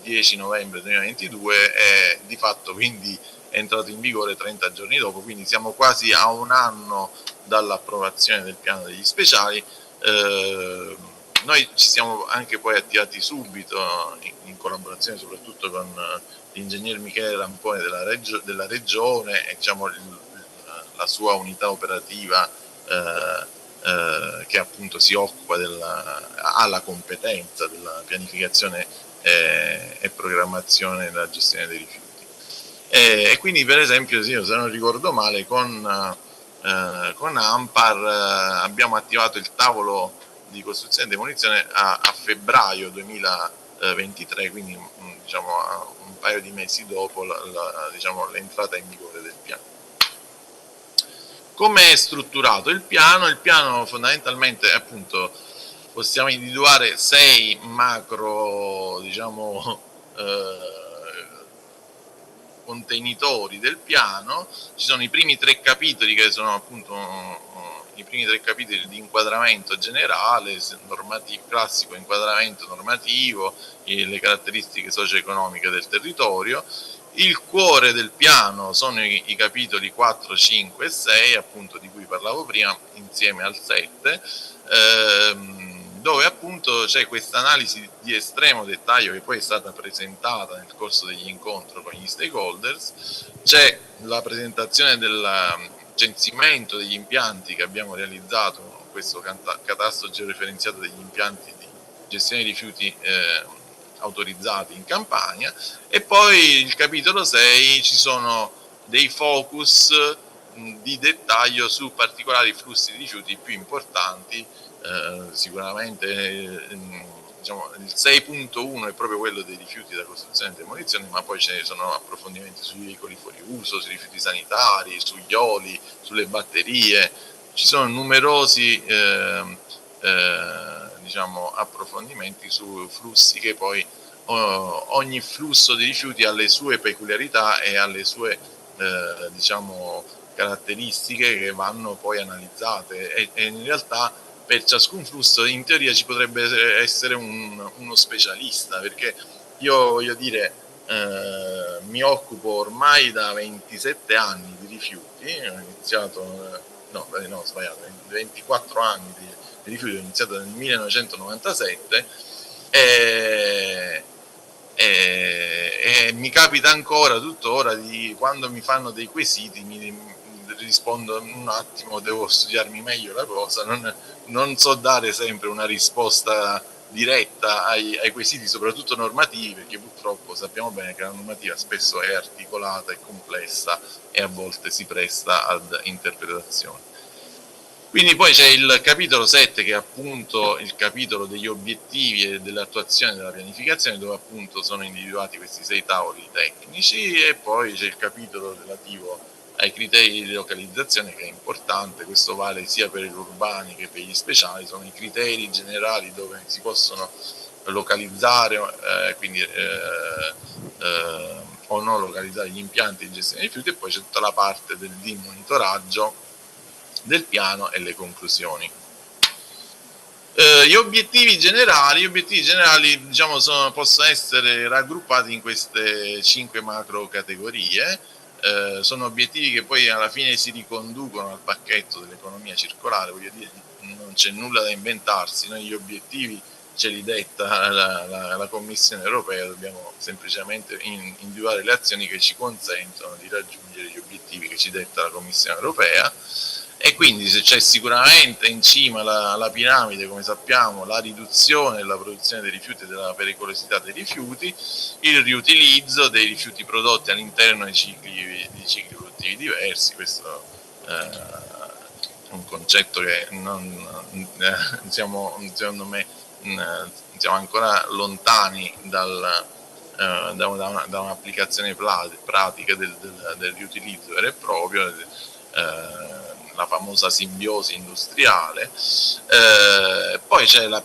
10 novembre 2022 e di fatto quindi è entrato in vigore 30 giorni dopo, quindi siamo quasi a un anno dall'approvazione del piano degli speciali. Noi ci siamo anche poi attivati subito in collaborazione soprattutto con l'ingegner Michele Rampone della regione e diciamo la sua unità operativa che appunto si occupa ha la competenza della pianificazione e programmazione della gestione dei rifiuti. E quindi per esempio, se non ricordo male, con ANPAR abbiamo attivato il tavolo di costruzione e demolizione a febbraio 2023, quindi diciamo un paio di mesi dopo diciamo, l'entrata in vigore del piano. Come è strutturato il piano? Il piano fondamentalmente appunto possiamo individuare 6 macro, diciamo, contenitori del piano. Ci sono i primi 3 capitoli che sono appunto i primi 3 capitoli di inquadramento generale, classico inquadramento normativo, le caratteristiche socio-economiche del territorio. Il cuore del piano sono i capitoli 4, 5 e 6, appunto di cui parlavo prima, insieme al 7, dove appunto c'è questa analisi di estremo dettaglio che poi è stata presentata nel corso degli incontri con gli stakeholders, c'è la presentazione del censimento degli impianti che abbiamo realizzato, questo catasto georeferenziato degli impianti di gestione dei rifiuti autorizzati in Campania, e poi il capitolo 6 ci sono dei focus di dettaglio su particolari flussi di rifiuti più importanti. Sicuramente diciamo, il 6.1 è proprio quello dei rifiuti da costruzione e demolizione, ma poi ce ne sono approfondimenti sui veicoli fuori uso, sui rifiuti sanitari, sugli oli, sulle batterie. Ci sono numerosi diciamo, approfondimenti su flussi che poi ogni flusso di rifiuti ha le sue peculiarità e ha le sue diciamo, caratteristiche che vanno poi analizzate e in realtà per ciascun flusso in teoria ci potrebbe essere uno specialista, perché io voglio dire mi occupo ormai da 27 anni di rifiuti, ho iniziato no sbagliato, 24 anni di rifiuti, ho iniziato nel 1997 e mi capita ancora tuttora di quando mi fanno dei quesiti mi rispondo un attimo, devo studiarmi meglio la cosa, non so dare sempre una risposta diretta ai quesiti, soprattutto normativi, perché purtroppo sappiamo bene che la normativa spesso è articolata e complessa e a volte si presta ad interpretazioni. Quindi poi c'è il capitolo 7 che è appunto il capitolo degli obiettivi e dell'attuazione della pianificazione, dove appunto sono individuati questi 6 tavoli tecnici, e poi c'è il capitolo relativo ai criteri di localizzazione, che è importante. Questo vale sia per gli urbani che per gli speciali, sono i criteri generali dove si possono localizzare quindi o non localizzare gli impianti di gestione dei rifiuti, e poi c'è tutta la parte di monitoraggio del piano e le conclusioni. Gli obiettivi generali diciamo, possono essere raggruppati in queste 5 macro categorie. Sono obiettivi che poi alla fine si riconducono al pacchetto dell'economia circolare, voglio dire, non c'è nulla da inventarsi. Noi gli obiettivi ce li detta la Commissione europea, dobbiamo semplicemente individuare le azioni che ci consentono di raggiungere gli obiettivi che ci detta la Commissione europea. E quindi se c'è sicuramente in cima alla piramide, come sappiamo, la riduzione della produzione dei rifiuti e della pericolosità dei rifiuti, il riutilizzo dei rifiuti prodotti all'interno di cicli produttivi diversi. Questo è un concetto che secondo me siamo ancora lontani da un'applicazione pratica del riutilizzo vero e proprio, la famosa simbiosi industriale. Poi c'è la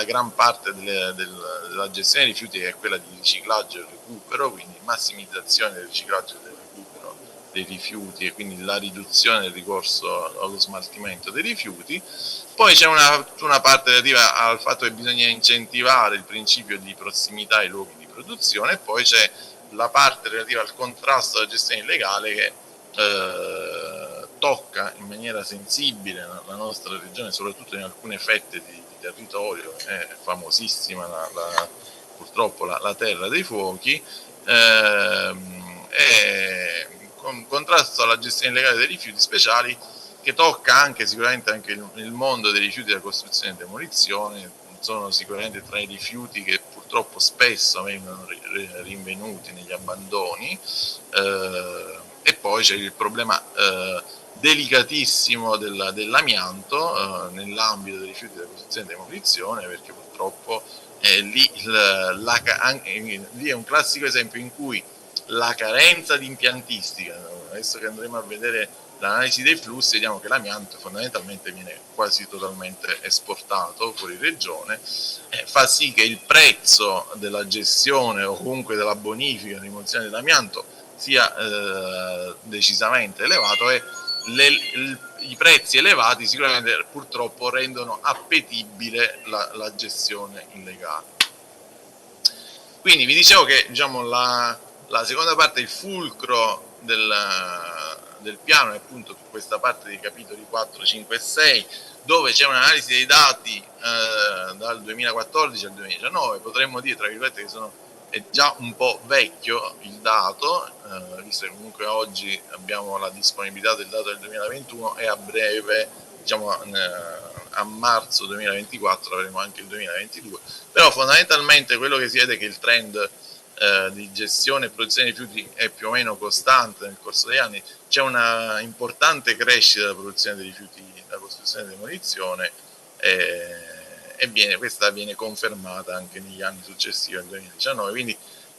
gran parte della gestione dei rifiuti, che è quella di riciclaggio e recupero, quindi massimizzazione del riciclaggio e del recupero dei rifiuti e quindi la riduzione del ricorso allo smaltimento dei rifiuti. Poi c'è una parte relativa al fatto che bisogna incentivare il principio di prossimità ai luoghi di produzione, e poi c'è la parte relativa al contrasto alla gestione illegale, che tocca in maniera sensibile la nostra regione, soprattutto in alcune fette di territorio. È famosissima purtroppo la terra dei fuochi, e contrasto alla gestione illegale dei rifiuti speciali, che tocca sicuramente anche il mondo dei rifiuti da costruzione e demolizione. Sono sicuramente tra i rifiuti che purtroppo spesso vengono rinvenuti negli abbandoni. E poi c'è il problema delicatissimo dell'amianto nell'ambito dei rifiuti da costruzione e demolizione, perché purtroppo lì è un classico esempio in cui la carenza di impiantistica, adesso che andremo a vedere l'analisi dei flussi, vediamo che l'amianto fondamentalmente viene quasi totalmente esportato fuori regione, fa sì che il prezzo della gestione o comunque della bonifica e rimozione dell'amianto sia decisamente elevato, e i prezzi elevati sicuramente purtroppo rendono appetibile la gestione illegale. Quindi vi dicevo che la seconda parte, il fulcro del piano, è appunto questa parte dei capitoli 4, 5 e 6, dove c'è un'analisi dei dati dal 2014 al 2019. Potremmo dire, tra virgolette, che è già un po' vecchio il dato, visto che comunque oggi abbiamo la disponibilità del dato del 2021 e a breve, a marzo 2024 avremo anche il 2022. Però fondamentalmente quello che si vede è che il trend di gestione e produzione di rifiuti è più o meno costante nel corso degli anni. C'è una importante crescita della produzione dei rifiuti da costruzione e demolizione, e questa viene confermata anche negli anni successivi al 2019. Quindi,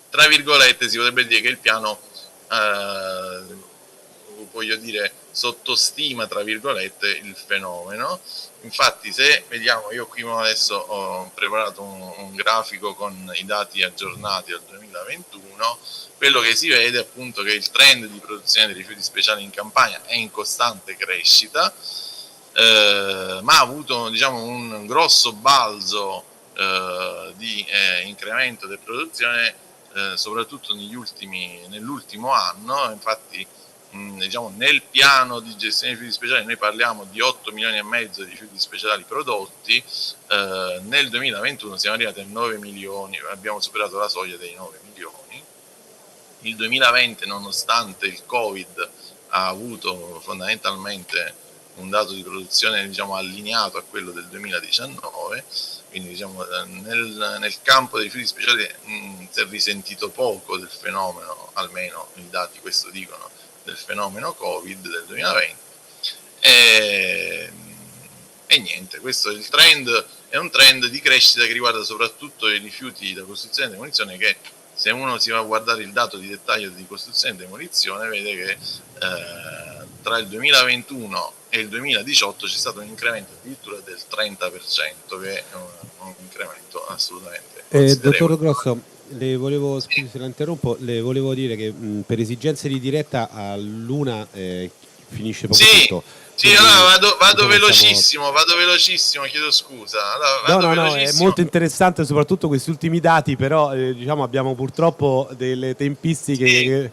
tra virgolette, si potrebbe dire che il piano sottostima, tra virgolette, il fenomeno. Infatti, se vediamo, io qui adesso ho preparato un grafico con i dati aggiornati al 2021, quello che si vede è appunto che il trend di produzione dei rifiuti speciali in Campania è in costante crescita, ma ha avuto un grosso balzo di incremento della produzione, soprattutto nell'ultimo anno. Infatti nel piano di gestione dei rifiuti speciali noi parliamo di 8 milioni e mezzo di rifiuti speciali prodotti, nel 2021 siamo arrivati a 9 milioni, abbiamo superato la soglia dei 9 milioni. Il 2020, nonostante il Covid, ha avuto fondamentalmente un dato di produzione allineato a quello del 2019, quindi nel campo dei rifiuti speciali si è risentito poco del fenomeno, almeno i dati questo dicono, del fenomeno Covid del 2020, e niente, questo è il trend. È un trend di crescita che riguarda soprattutto i rifiuti da costruzione e demolizione, che se uno si va a guardare il dato di dettaglio di costruzione e demolizione vede che tra il 2021 e il 2018 c'è stato un incremento addirittura del 30%, che è un incremento assolutamente considerevole. Dottor Grosso, scusi se la interrompo, le volevo dire che per esigenze di diretta all'una finisce proprio tutto. Sì, allora vado velocissimo, chiedo scusa. Allora, no, è molto interessante soprattutto questi ultimi dati, però abbiamo purtroppo delle tempistiche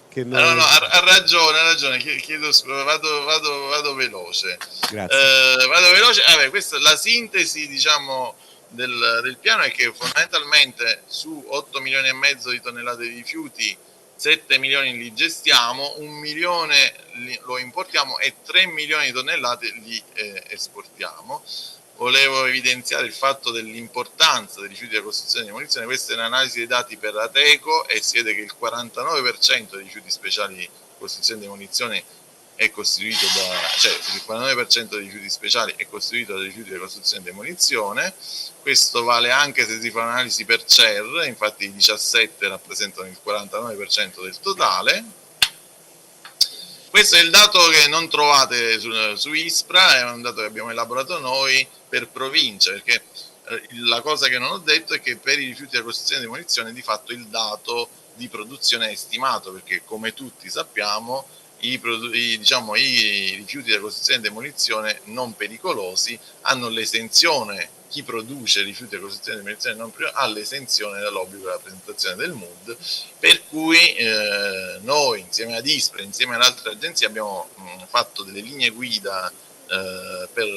che non... No, ha ragione, chiedo scusa, vado veloce. Grazie. Vado veloce. Questa è la sintesi, del piano è che fondamentalmente su 8 milioni e mezzo di tonnellate di rifiuti 7 milioni li gestiamo, 1 milione lo importiamo e 3 milioni di tonnellate li esportiamo. Volevo evidenziare il fatto dell'importanza dei rifiuti da costruzione e demolizione. Questa è un'analisi dei dati per Ateco e si vede che il 49% dei rifiuti speciali di costruzione e demolizione è costituito il 49% dei rifiuti speciali è costituito da rifiuti di costruzione e demolizione. Questo vale anche se si fa un'analisi per CER, infatti i 17 rappresentano il 49% del totale. Questo è il dato che non trovate su ISPRA, è un dato che abbiamo elaborato noi per provincia, perché la cosa che non ho detto è che per i rifiuti da costruzione e demolizione di fatto il dato di produzione è stimato, perché come tutti sappiamo i rifiuti da costruzione e demolizione non pericolosi hanno l'esenzione, chi produce rifiuti da costruzione e demolizione non pericolosi ha l'esenzione dall'obbligo della presentazione del MUD, per cui noi insieme ad ISPRA, insieme ad altre agenzie abbiamo fatto delle linee guida per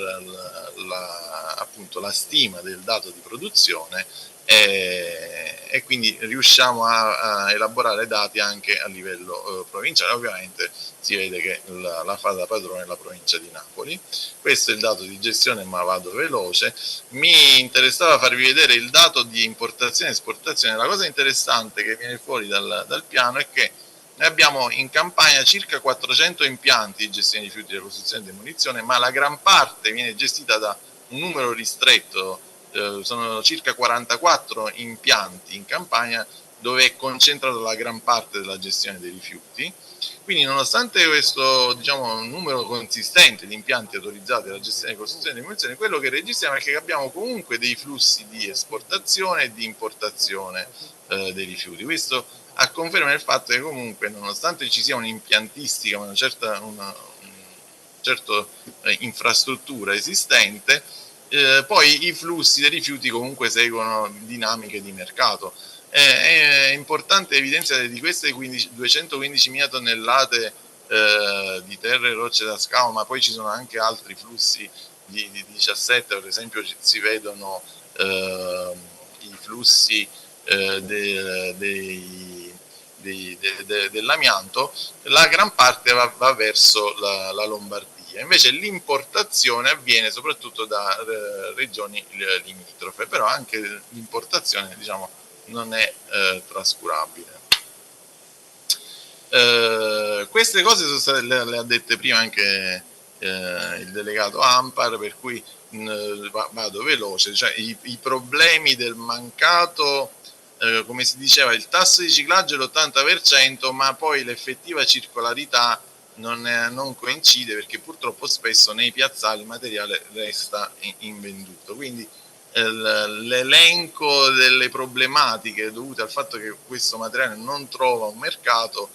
appunto la stima del dato di produzione e quindi riusciamo a elaborare dati anche a livello provinciale. Ovviamente si vede che la fa da padrone la provincia di Napoli. Questo è il dato di gestione, ma vado veloce. Mi interessava farvi vedere il dato di importazione e esportazione. La cosa interessante che viene fuori dal piano è che noi abbiamo in Campania circa 400 impianti di gestione di rifiuti, costruzione e demolizione, ma la gran parte viene gestita da un numero ristretto, sono circa 44 impianti in Campania dove è concentrata la gran parte della gestione dei rifiuti. Quindi nonostante questo numero consistente di impianti autorizzati alla gestione di costruzione e demolizione, quello che registriamo è che abbiamo comunque dei flussi di esportazione e di importazione dei rifiuti. Questo a conferma del fatto che comunque nonostante ci sia un'impiantistica, una certa infrastruttura esistente, poi i flussi dei rifiuti comunque seguono dinamiche di mercato. È importante evidenziare di queste 215.000 tonnellate di terre e rocce da scavo, ma poi ci sono anche altri flussi di 17, per esempio si vedono i flussi dell'amianto, la gran parte va verso la Lombardia. Invece l'importazione avviene soprattutto da regioni limitrofe, però anche l'importazione non è trascurabile. Queste cose sono state, le ha dette prima anche il delegato ANPAR, per cui vado veloce. Cioè, i problemi del mancato, come si diceva, il tasso di riciclaggio è l'80%, ma poi l'effettiva circolarità non coincide, perché purtroppo spesso nei piazzali il materiale resta invenduto. Quindi l'elenco delle problematiche dovute al fatto che questo materiale non trova un mercato,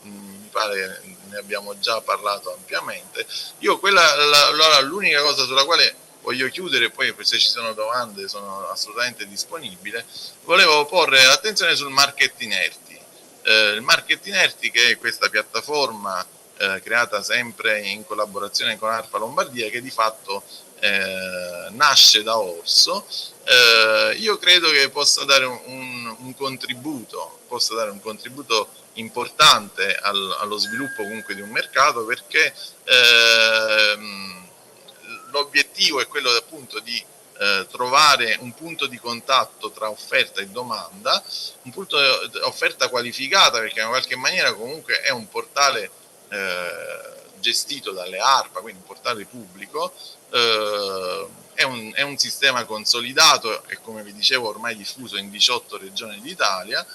mi pare che ne abbiamo già parlato ampiamente. Io allora l'unica cosa sulla quale voglio chiudere, poi se ci sono domande sono assolutamente disponibile, volevo porre l'attenzione sul Market Inerti. Il Market Inerti, che è questa piattaforma creata sempre in collaborazione con ARPA Lombardia, che di fatto nasce da Orso, io credo che possa dare un contributo importante allo sviluppo comunque di un mercato, perché l'obiettivo è quello appunto di trovare un punto di contatto tra offerta e domanda, un punto di offerta qualificata, perché in qualche maniera comunque è un portale gestito dalle ARPA, quindi un portale pubblico, è un sistema consolidato e, come vi dicevo, ormai diffuso in 18 regioni d'Italia,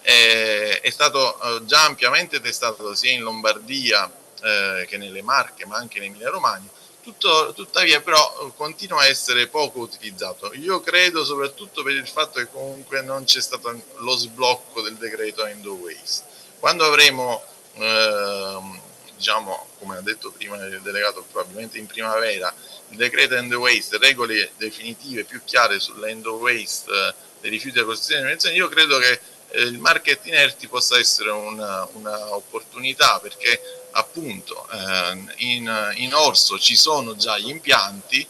è stato già ampiamente testato sia in Lombardia che nelle Marche, ma anche in Emilia Romagna. Tuttavia però continua a essere poco utilizzato. Io credo soprattutto per il fatto che comunque non c'è stato lo sblocco del decreto End of Waste. Quando avremo come ha detto prima il delegato, probabilmente in primavera, il decreto End of Waste, regole definitive più chiare sull'End of Waste dei rifiuti da costruzione e demolizione, io credo che il market inerti possa essere una opportunità, perché appunto in Orso ci sono già gli impianti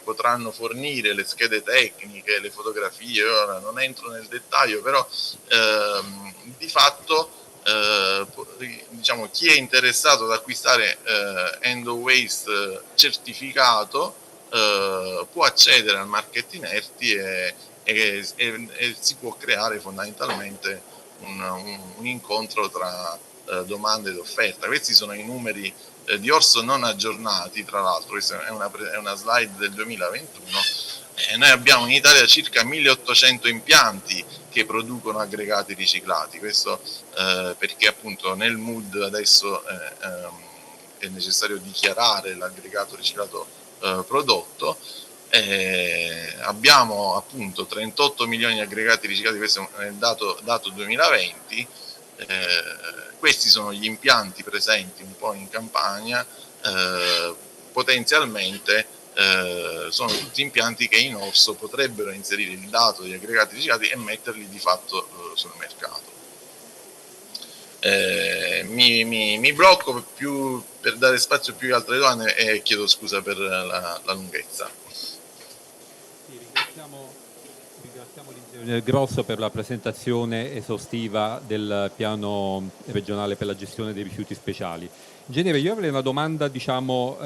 potranno fornire le schede tecniche, le fotografie, ora non entro nel dettaglio, però di fatto diciamo, chi è interessato ad acquistare end of waste certificato può accedere al market inerti e si può creare fondamentalmente un incontro tra domanda ed offerta. Questi sono i numeri di Orso non aggiornati, tra l'altro, questa è una slide del 2021. Noi abbiamo in Italia circa 1800 impianti che producono aggregati riciclati, questo perché appunto nel MUD adesso è necessario dichiarare l'aggregato riciclato prodotto. Abbiamo appunto 38 milioni di aggregati riciclati, questo è il dato 2020. Questi sono gli impianti presenti un po' in Campania, potenzialmente sono tutti impianti che in Orso potrebbero inserire il dato degli aggregati riciclati e metterli di fatto sul mercato. Mi blocco più per dare spazio più che altre domande e chiedo scusa per la lunghezza. Ringraziamo l'ingegnere Grosso per la presentazione esaustiva del piano regionale per la gestione dei rifiuti speciali. Ingegnere, io avrei una domanda, diciamo,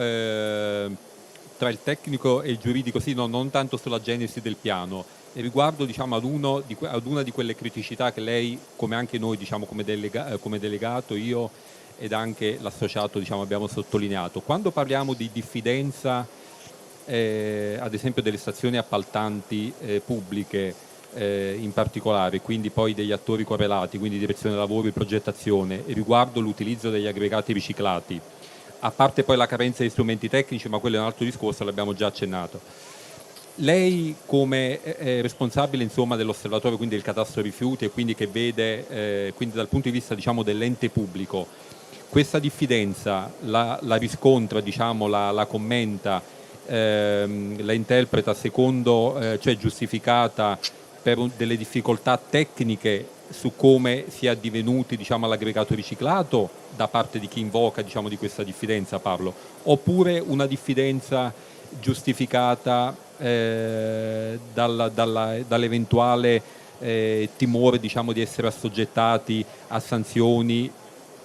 tra il tecnico e il giuridico, sì, no, non tanto sulla genesi del piano, e riguardo, diciamo, ad una di quelle criticità che lei, come anche noi, diciamo, come delegato, io ed anche l'associato, diciamo, abbiamo sottolineato. Quando parliamo di diffidenza, ad esempio delle stazioni appaltanti pubbliche in particolare, quindi poi degli attori correlati, quindi direzione lavori, progettazione, e riguardo l'utilizzo degli aggregati riciclati, a parte poi la carenza di strumenti tecnici, ma quello è un altro discorso, l'abbiamo già accennato. Lei come responsabile, insomma, dell'osservatorio, quindi del catasto rifiuti, e quindi che vede quindi dal punto di vista, diciamo, dell'ente pubblico, questa diffidenza la riscontra, diciamo, la commenta, la interpreta secondo, cioè giustificata per delle difficoltà tecniche su come sia addivenuti, diciamo, all'aggregato riciclato da parte di chi invoca, diciamo, di questa diffidenza, parlo, oppure una diffidenza giustificata dall'eventuale timore, diciamo, di essere assoggettati a sanzioni,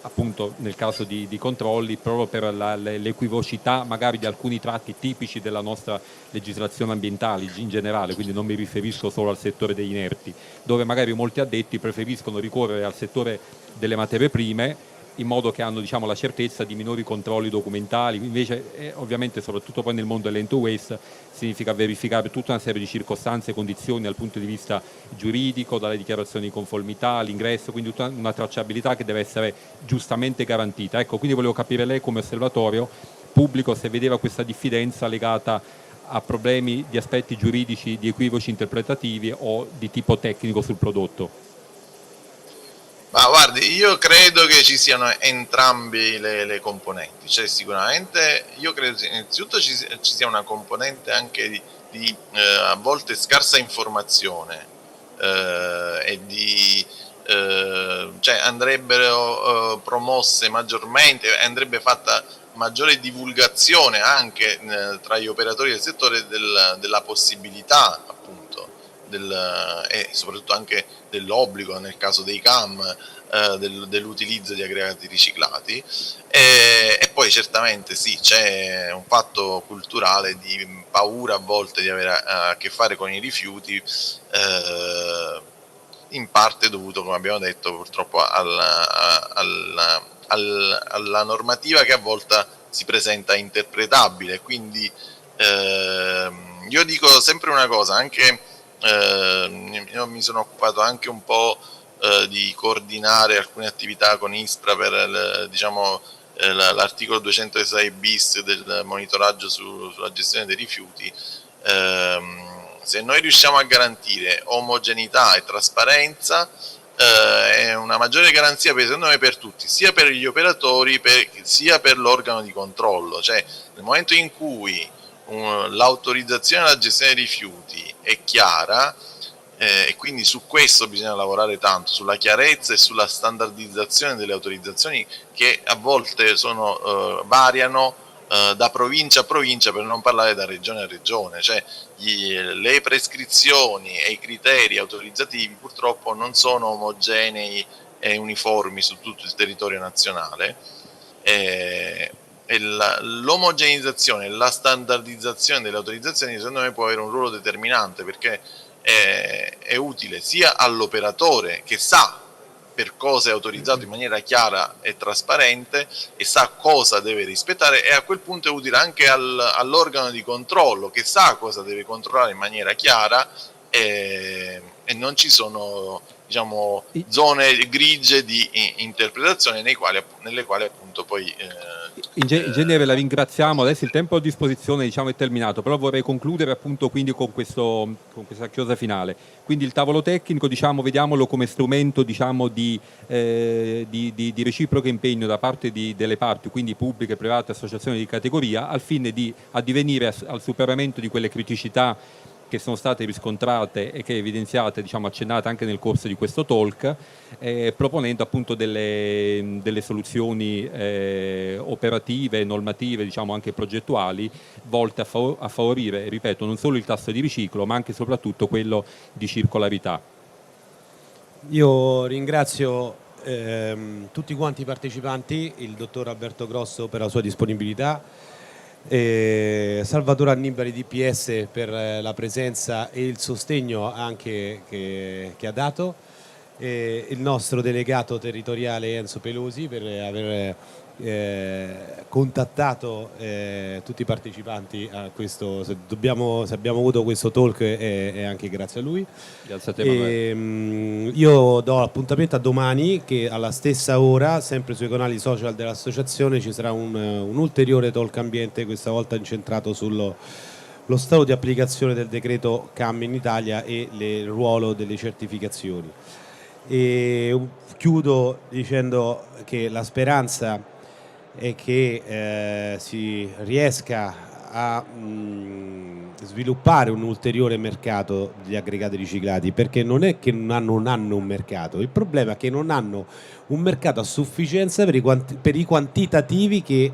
appunto nel caso di controlli, proprio per l'equivocità magari di alcuni tratti tipici della nostra legislazione ambientale in generale, quindi non mi riferisco solo al settore degli inerti, dove magari molti addetti preferiscono ricorrere al settore delle materie prime in modo che hanno, diciamo, la certezza di minori controlli documentali. Invece ovviamente, soprattutto poi nel mondo dell'end waste, significa verificare tutta una serie di circostanze e condizioni dal punto di vista giuridico, dalle dichiarazioni di conformità all'ingresso, quindi tutta una tracciabilità che deve essere giustamente garantita. Ecco, quindi volevo capire lei come osservatorio pubblico se vedeva questa diffidenza legata a problemi di aspetti giuridici, di equivoci interpretativi o di tipo tecnico sul prodotto. Ma guardi, io credo che ci siano entrambi le componenti, cioè sicuramente io credo che innanzitutto ci sia una componente anche di a volte scarsa informazione e cioè andrebbero promosse maggiormente, andrebbe fatta maggiore divulgazione anche tra gli operatori del settore della possibilità, appunto, e soprattutto anche dell'obbligo nel caso dei CAM dell'utilizzo di aggregati riciclati e poi certamente sì, c'è un fatto culturale di paura a volte di avere a che fare con i rifiuti, in parte dovuto, come abbiamo detto, purtroppo alla normativa che a volte si presenta interpretabile. Quindi io dico sempre una cosa, anche io mi sono occupato anche un po' di coordinare alcune attività con ISPRA per diciamo, l'articolo 206 bis del monitoraggio sulla gestione dei rifiuti. Se noi riusciamo a garantire omogeneità e trasparenza, è una maggiore garanzia, secondo me, per tutti, sia per gli operatori sia per l'organo di controllo. Cioè, nel momento in cui l'autorizzazione alla gestione dei rifiuti è chiara, e quindi su questo bisogna lavorare tanto, sulla chiarezza e sulla standardizzazione delle autorizzazioni che a volte variano da provincia a provincia, per non parlare da regione a regione, cioè le prescrizioni e i criteri autorizzativi purtroppo non sono omogenei e uniformi su tutto il territorio nazionale. L'omogeneizzazione e la standardizzazione delle autorizzazioni secondo me può avere un ruolo determinante, perché è utile sia all'operatore che sa per cosa è autorizzato in maniera chiara e trasparente e sa cosa deve rispettare, e a quel punto è utile anche all'organo di controllo che sa cosa deve controllare in maniera chiara, e non ci sono, diciamo, zone grigie di interpretazione nelle quali appunto poi Ingegnere, la ringraziamo. Adesso il tempo a disposizione, diciamo, è terminato, però vorrei concludere appunto quindi con questa chiosa finale. Quindi il tavolo tecnico, diciamo, vediamolo come strumento, diciamo, di reciproco impegno da parte delle parti, quindi pubbliche, private, associazioni di categoria, al fine di addivenire al superamento di quelle criticità che sono state riscontrate e che evidenziate, diciamo, accennate anche nel corso di questo talk, proponendo appunto delle soluzioni operative, normative, diciamo anche progettuali, volte a favorire, ripeto, non solo il tasso di riciclo, ma anche e soprattutto quello di circolarità. Io ringrazio tutti quanti i partecipanti, il dottor Alberto Grosso per la sua disponibilità, Salvatore Annibali di IPS per la presenza e il sostegno anche che ha dato, il nostro delegato territoriale Enzo Pelosi per aver contattato tutti i partecipanti a questo. Se abbiamo avuto questo talk è anche grazie a lui. Grazie a te, Emanuele. Io do appuntamento a domani, che alla stessa ora, sempre sui canali social dell'associazione, ci sarà un ulteriore talk ambiente, questa volta incentrato sullo stato di applicazione del decreto CAM in Italia e il ruolo delle certificazioni. E chiudo dicendo che la speranza è che si riesca a sviluppare un ulteriore mercato degli aggregati riciclati, perché non è che non hanno un mercato, il problema è che non hanno un mercato a sufficienza per i quantitativi che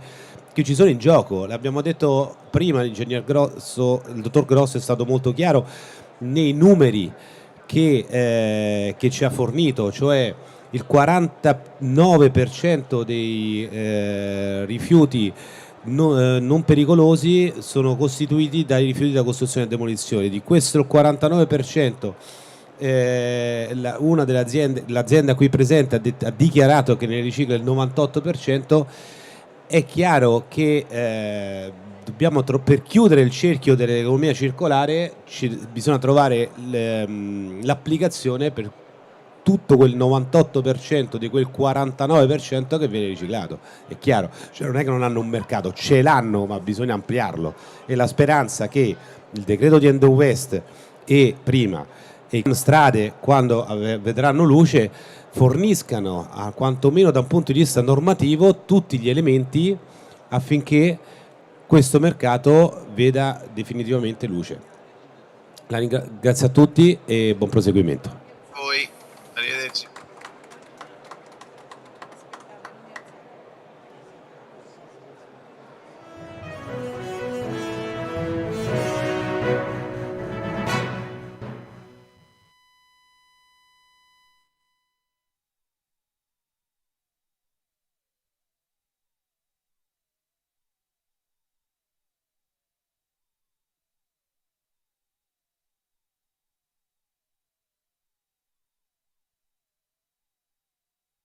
ci sono in gioco. L'abbiamo detto prima, il dottor Grosso è stato molto chiaro nei numeri che ci ha fornito, cioè il 49% dei rifiuti non pericolosi sono costituiti dai rifiuti da costruzione e demolizione. Di questo il 49%, una delle aziende, l'azienda qui presente ha dichiarato che ne ricicla il 98%. È chiaro che per chiudere il cerchio dell'economia circolare bisogna trovare l'applicazione per tutto quel 98% di quel 49% che viene riciclato. È chiaro, cioè non è che non hanno un mercato, ce l'hanno, ma bisogna ampliarlo, e la speranza che il decreto di End West e prima e strade, quando vedranno luce, forniscano, quantomeno da un punto di vista normativo, tutti gli elementi affinché questo mercato veda definitivamente luce. Grazie a tutti e buon proseguimento.